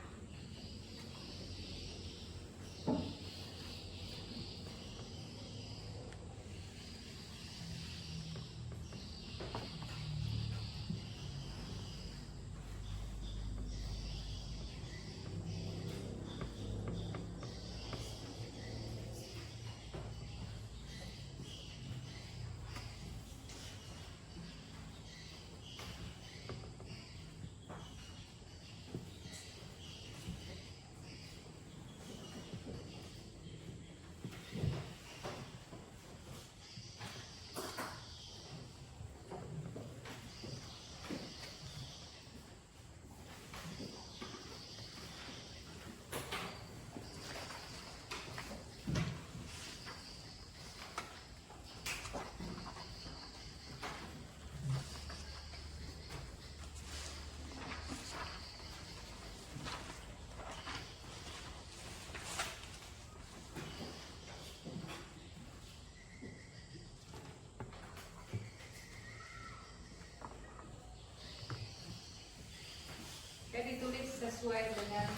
Oke, ditulis sesuai dengan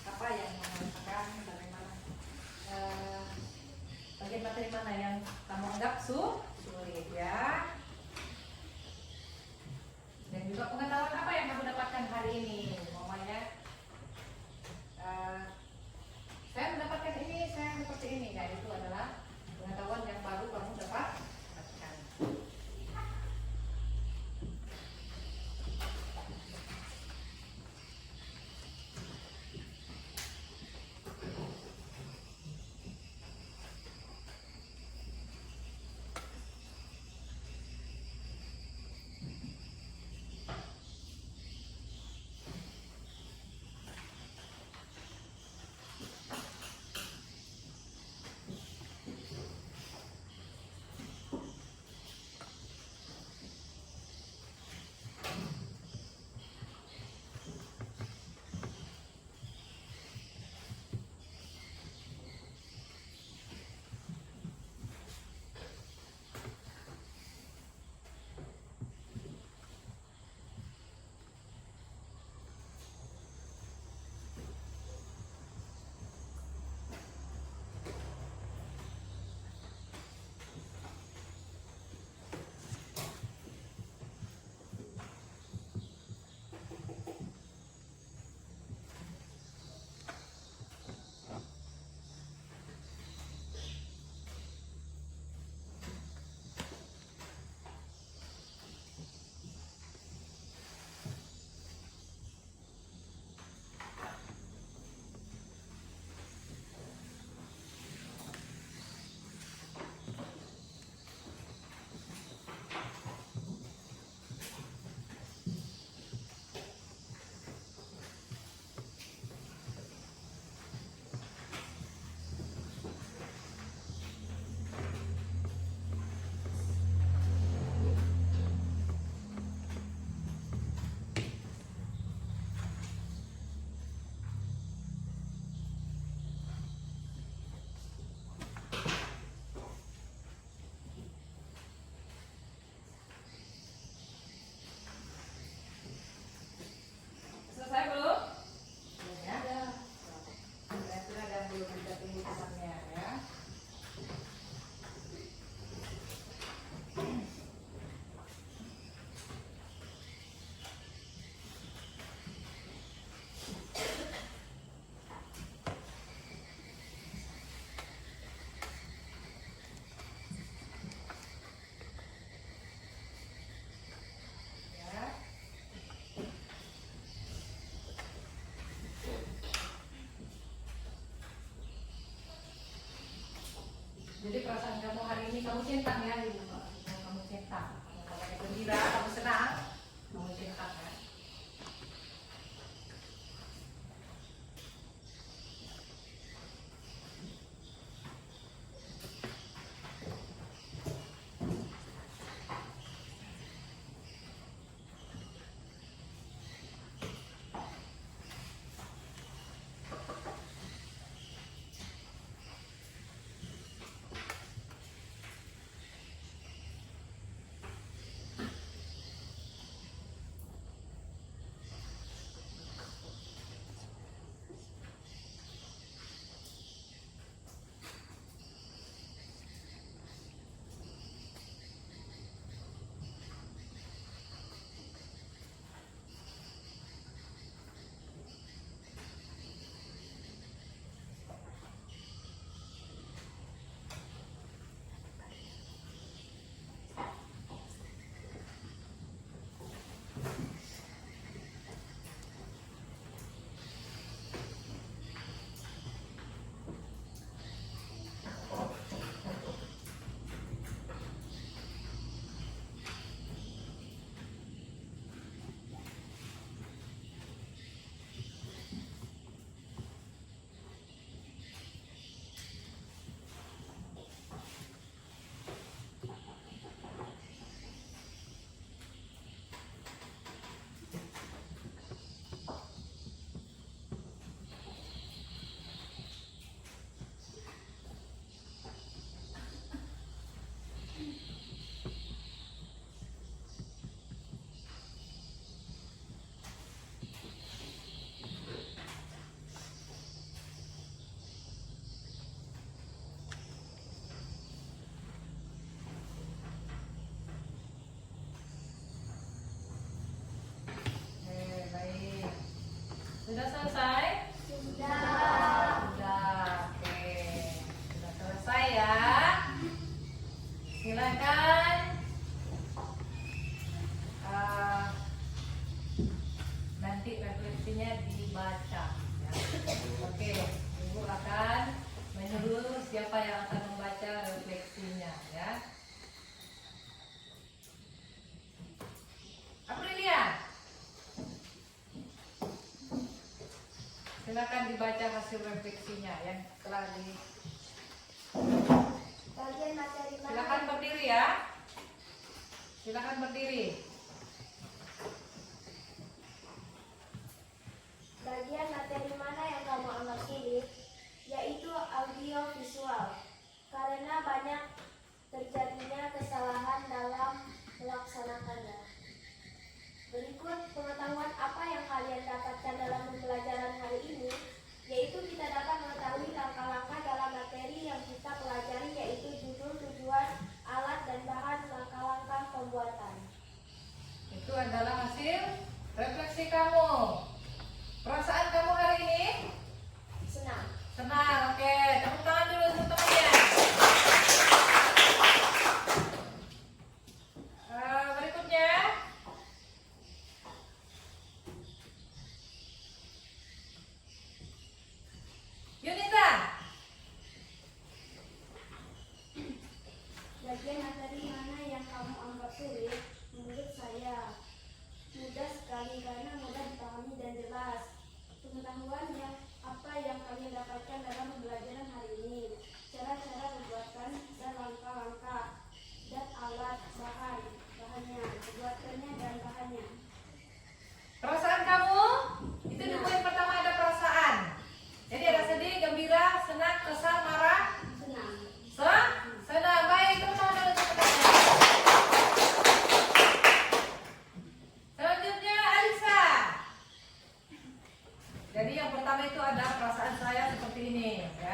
apa yang kamu rasakan, bagaimana bagian materi mana yang kamu anggap sulit ya. Dan juga pengetahuan apa yang kamu dapatkan hari ini. Umpamanya saya mendapatkan ini, saya seperti ini. Nah, itu adalah pengetahuan yang baru kamu dapatkan. Jadi perasaan kamu hari ini kamu centang ya, ibu. Kamu centang. Kamu gembira, kamu senang, kamu centang ya. Baik. Sudah selesai? Sudah. Sudah, oke. Sudah selesai ya. Silakan nanti refleksinya dibaca. Ya. Oke, Ibu akan menyuruh siapa yang akan membaca refleksinya ya. Aprilia, silakan dibaca hasil refleksinya yang telah di. Bagian materi mana? Silakan berdiri ya. Silakan berdiri. Bagian materi mana yang kamu anggap sulit? Yaitu audio visual. Karena banyak terjadinya kesalahan dalam melaksanakannya. Berikut pengetahuan apa yang kalian dapatkan dalam pembelajaran hari ini, yaitu kita dapat mengetahui langkah-langkah dalam materi yang kita pelajari, yaitu judul, tujuan, alat, dan bahan, langkah-langkah pembuatan. Itu adalah hasil refleksi kamu. Perasaan kamu hari ini? Senang. Senang, oke. Tepuk tangan dulu untuk temannya. Berikutnya. Yunita. Bagian materi mana yang kamu anggap sulit? Menurut saya mudah sekali karena mudah dipahami dan jelas. Pengetahuan yang apa yang kalian dapatkan dalam pembelajaran hari ini, cara-cara pembuatan dan langkah-langkah dan alat bahannya, pembuatannya dan bahannya. Perasaan kamu? Itu di poin pertama ada perasaan. Jadi ada sedih, gembira, senang, kesal, marah. Senang. Senang. Baik, teman-teman dulu teman-teman. Selanjutnya Alisa. Jadi yang pertama itu ada perasaan saya seperti ini, ya.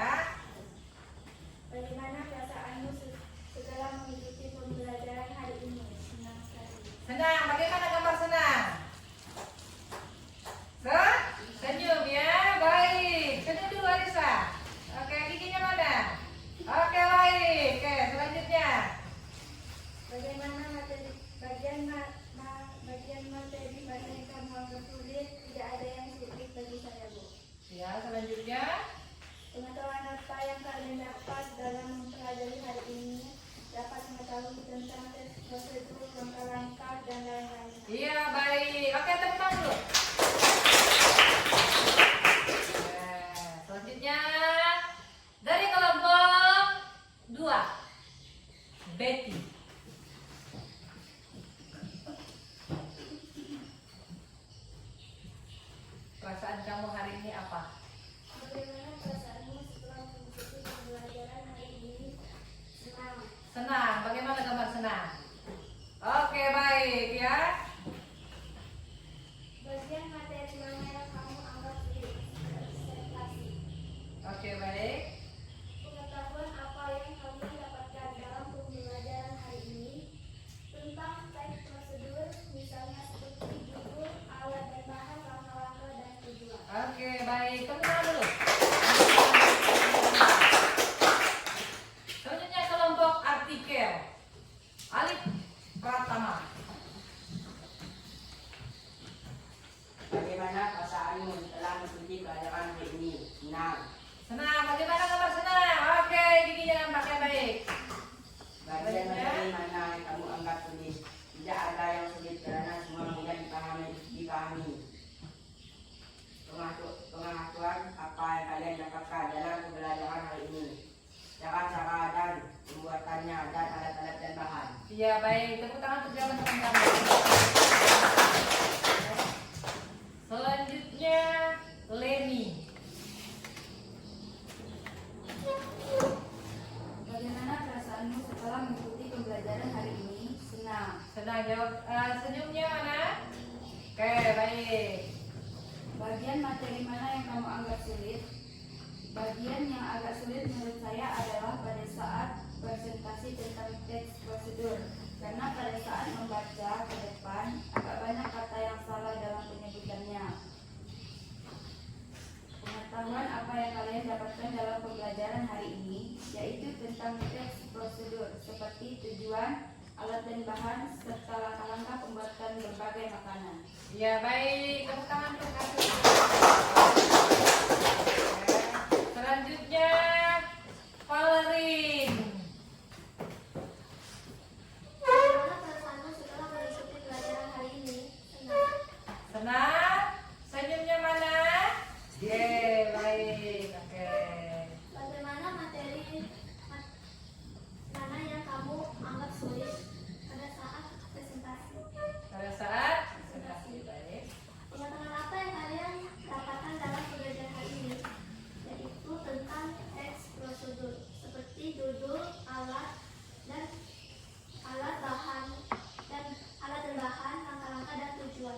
Ya baik, tepuk tangan untuk teman-teman. Selanjutnya Leni. Bagaimana perasaanmu setelah mengikuti pembelajaran hari ini? Senang. Senang jawab. Senyumnya mana? Oke baik. Bagian materi mana yang kamu anggap sulit? Bagian yang agak sulit menurut saya adalah pada saat presentasi tentang teks prosedur. Karena pada saat membaca ke depan, agak banyak kata yang salah dalam penyebutannya. Pengetahuan apa yang kalian dapatkan dalam pembelajaran hari ini, yaitu tentang teks prosedur, seperti tujuan, alat dan bahan, serta langkah-langkah pembuatan berbagai makanan. Ya baik, tepuk tangan untuk Kak. Selanjutnya Valerin. Bagaimana perasaanmu setelah mengikuti pelajaran hari ini? Senang. Senang? Senyumnya mana? Baik. Oke. Bagaimana materi mana yang kamu anggap sulit pada saat presentasi? Pada saat presentasi baik. Pengetahuan apa yang kalian dapatkan dalam pembelajaran hari ini? Yaitu tentang teks prosedur, seperti judul, alat dan bahan, langkah-langkah dan tujuan.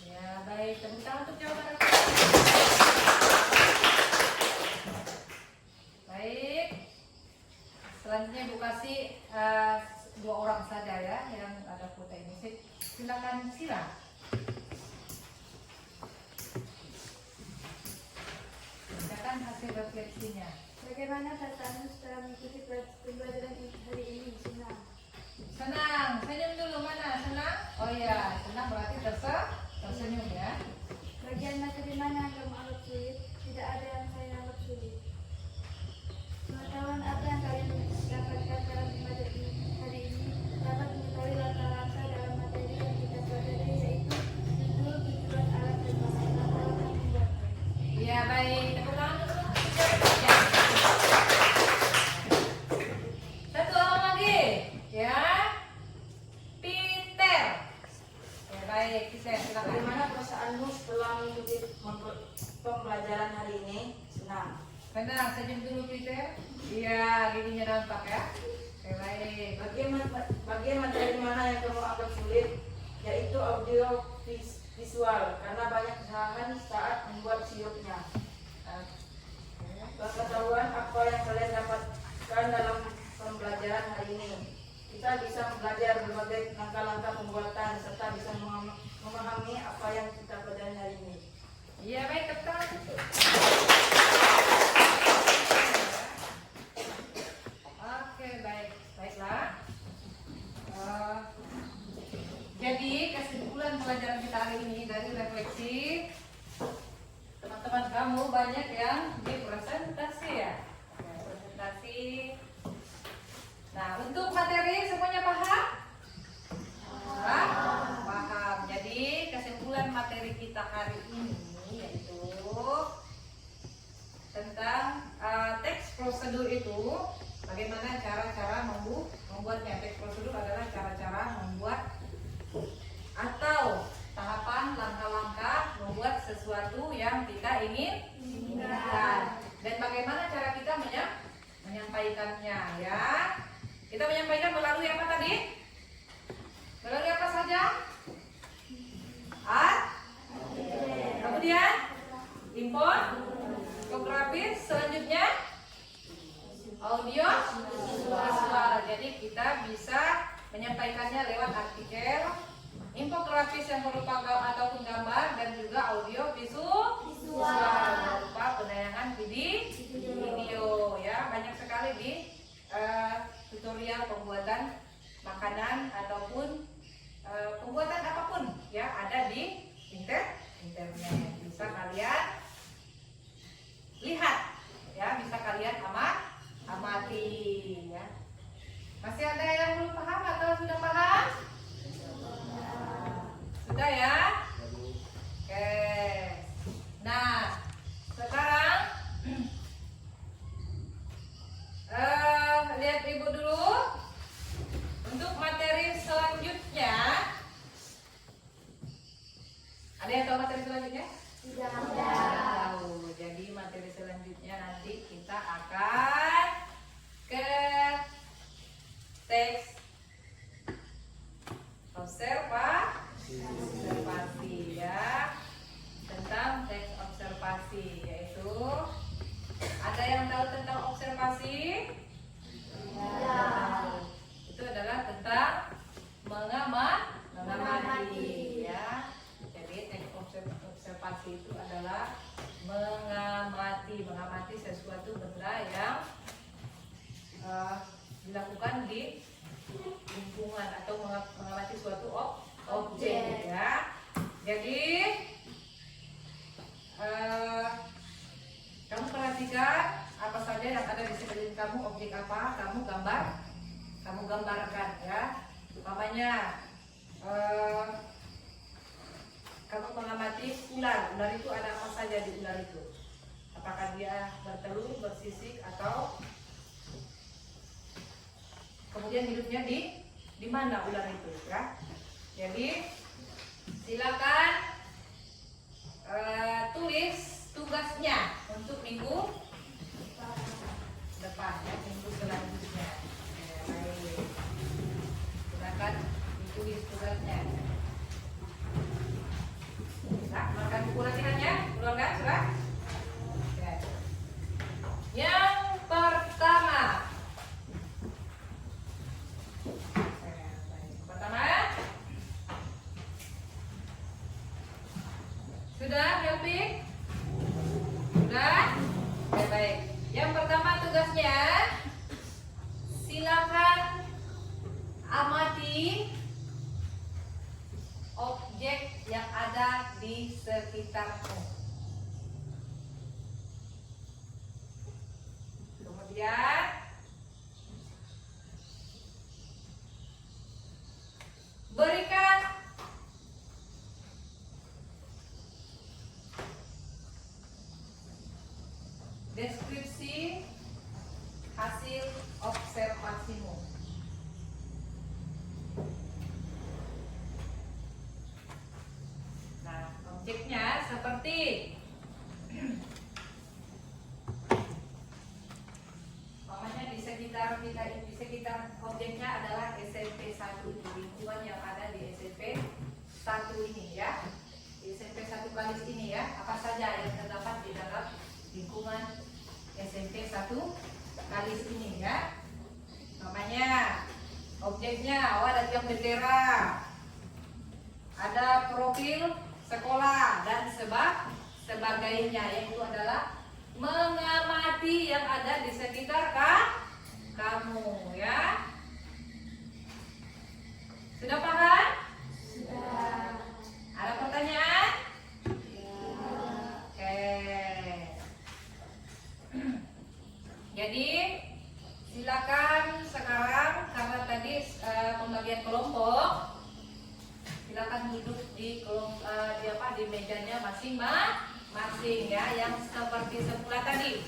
Ya baik, tepuk tangan untuk jawaban. Baik. Selanjutnya Ibu kasih 2 orang saja ya yang ada foto ini. Silakan silang. Silakan hasil refleksinya. Bagaimana perasaanmu setelah mengikuti pembelajaran hari ini? Senang. Senang. Senyum dulu mana? Senang? Oh iya, senang berarti tersenyum ya. Bagian materi mana yang kamu anggap sulit? Tidak ada yang saya anggap sulit. Pengetahuan apa yang kalian dapatkan dalam pembelajaran hari ini dapat mengetahui langkah-langkah dalam materi yang kita pelajari, yaitu judul, tujuan, alat dan bahan, langkah-langkah pembuatan. Iya baik. Tepuk tangan dulu. Satu orang lagi, ya. Peter. Ya baik, Peter silakan. Bagaimana perasaanmu setelah mengikuti pembelajaran hari ini? Senang. Senang, senyum dulu Peter. Iya, giginya nampak ya. Oke baik. Bagian materi mana yang kamu anggap sulit? Yaitu audio visual, karena banyak kesalahan saat membuat sirupnya. Pengetahuan apa yang kalian dapatkan dalam pembelajaran hari ini? Kita bisa belajar berbagai langkah-langkah pembuatan serta bisa memahami apa yang kita pelajari hari ini. Iya baik, tepuk tangan. Oke baik, baiklah. Jadi kesimpulan pelajaran kita hari ini dari refleksi, teman-teman kamu banyak yang dipresentasi ya. Presentasi. Nah untuk materi semuanya paham? Paham. Jadi kesimpulan materi kita hari ini yaitu tentang teks prosedur itu, bagaimana cara-cara membuatnya. Teks prosedur adalah cara-cara membuat atau tahapan langkah-langkah membuat sesuatu yang kita inginkan, dan bagaimana cara kita menyampaikannya ya. Kita menyampaikan melalui apa tadi? Melalui apa saja? Kemudian infografis, selanjutnya audio visual. Jadi kita bisa menyampaikannya lewat artikel, infografis yang berupa ataupun gambar, dan juga audio visual berupa penayangan video ya. Banyak sekali di tutorial pembuatan makanan ataupun pembuatan apapun ya, ada di internet. Bisa kalian lihat ya, bisa kalian amati ya. Masih ada yang belum paham atau sudah paham? Sudah ya? Oke. Nah, sekarang lihat ibu dulu. Untuk mengamati suatu objek ya. Jadi kamu perhatikan apa saja yang ada di sekeliling kamu, objek apa, kamu gambarkan ya. Umpamanya kamu mengamati ular itu ada apa saja di ular itu? Apakah dia bertelur, bersisik, atau kemudian hidupnya di mana ular itu ya? Jadi silakan tulis tugasnya untuk minggu depan ya, minggu selanjutnya. Baik. Silakan ditulis tugasnya. Nah, makan buku latihannya, keluarkan sudah. Oke. Yang pertama. Sudah, helping? Sudah? Oke, baik. Yang pertama tugasnya, silakan amati objek yang ada di sekitarmu. Kemudian berikan deskripsi hasil observasimu. Nah, objeknya seperti namanya di sekitar objeknya adalah SMP 1, lingkungan yang ada di SMP 1 ini ya. Di SMP 1 Kalis ini ya, apa saja yang terdapat di dalam lingkungan SMP 1 Kalis ini ya. Namanya objeknya ada tiang bendera, ada profil sekolah dan sebagainya, yaitu adalah mengamati yang ada di sekitar kamu ya. Sudah paham? Sudah. Ada pertanyaan? Oke. Jadi silakan sekarang, karena tadi pembagian kelompok, silakan duduk di di mejanya masing-masing ya, yang seperti semula tadi.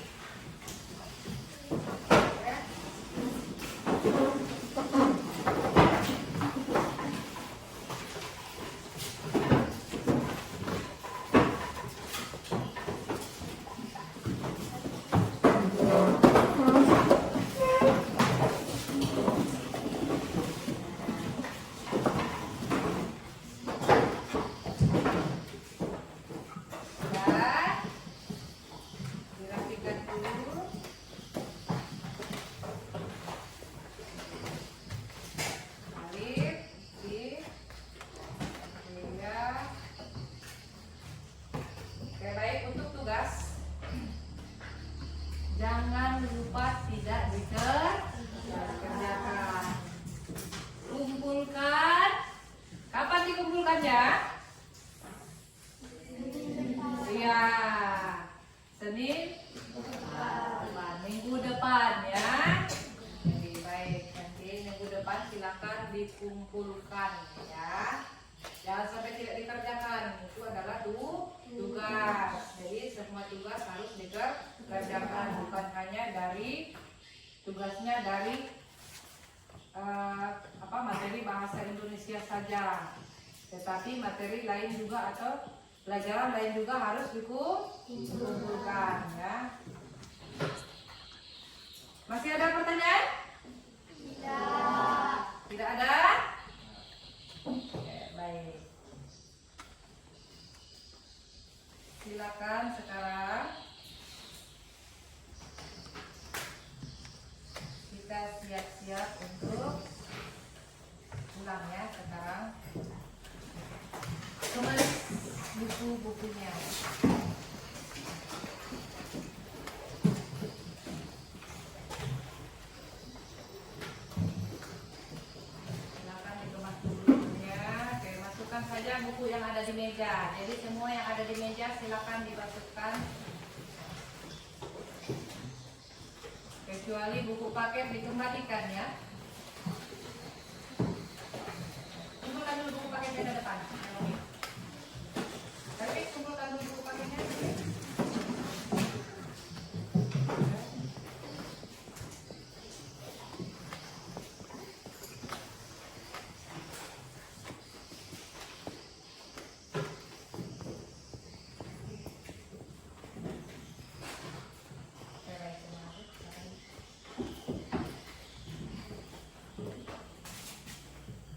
Jangan lupa tidak dikerjakan. Kumpulkan. Kapan dikumpulkannya? Iya, Senin depan, minggu depan ya. Jadi baik, nanti minggu depan silakan dikumpulkan ya. Jangan sampai tidak dikerjakan. Itu adalah tugas. Jadi semua tugas harus dikerjakan, bukan hanya dari tugasnya dari materi bahasa Indonesia saja, tetapi materi lain juga atau pelajaran lain juga harus dikumpulkan ya. Masih ada pertanyaan? Tidak. Tidak ada? Oke, baik. Silakan sekarang kita siap-siap untuk pulang ya. Sekarang tulis buku-bukunya. Silakan dikemas. buku yang ada di meja. Jadi semua yang ada di meja silakan dimasukkan. Kecuali buku paket dikembalikan ya. Kumpulkan dulu buku paketnya di depan. Tapi kumpulkan dulu buku paketnya.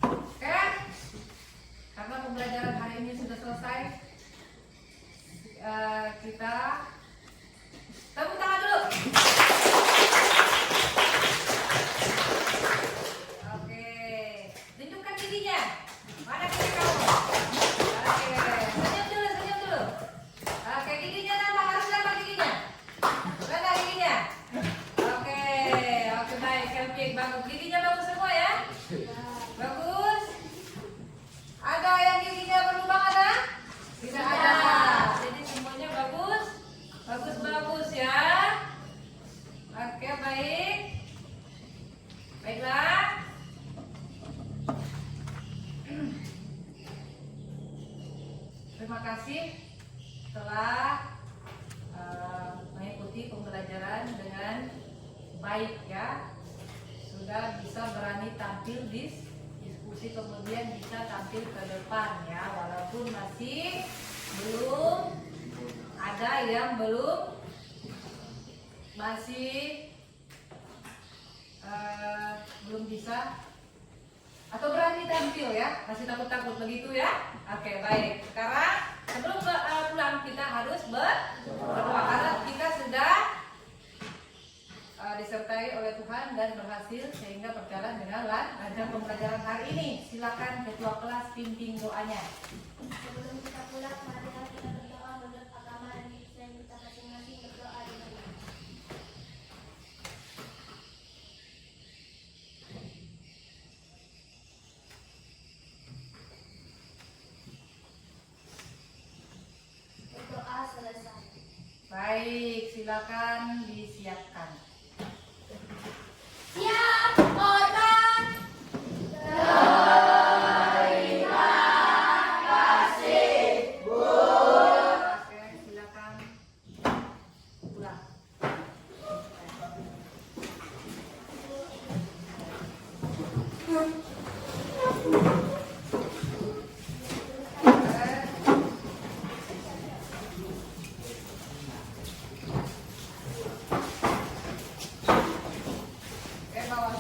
Oke, karena pembelajaran hari ini sudah selesai, kita tepuk tangan dulu. Oke, tunjukkan giginya. Mana gigi kamu? Oke, senyum dulu, senyum dulu. Oke, giginya nambah, harus nambah giginya. Mana giginya? Oke, oke baik, Kelvin, bagus. Giginya bagus semua ya? Bagus. Ada yang giginya berlubang ada? Tidak ada. Jadi semuanya bagus. Bagus-bagus ya. Oke, baik. Baiklah. Terima kasih telah mengikuti pembelajaran dengan baik ya. Sudah bisa berani tampil di diskusi, kemudian bisa tampil ke depan ya, walaupun masih belum ada yang masih belum bisa atau berani tampil ya, masih takut-takut begitu ya. Oke, baik. Sekarang sebelum pulang kita harus berdoa karena kita sudah disertai oleh Tuhan dan berhasil sehingga berjalan dengan lancar pembelajaran hari ini. Silakan ketua kelas pimpin doanya. Sebelum kita pulang, marilah kita berdoa menurut agama dan Islam kita masing-masing. Berdoa dengan baik. Berdoa selesai. Baik, silakan disiapkan. Siap, korban. Oke, silakan pulang. Bawa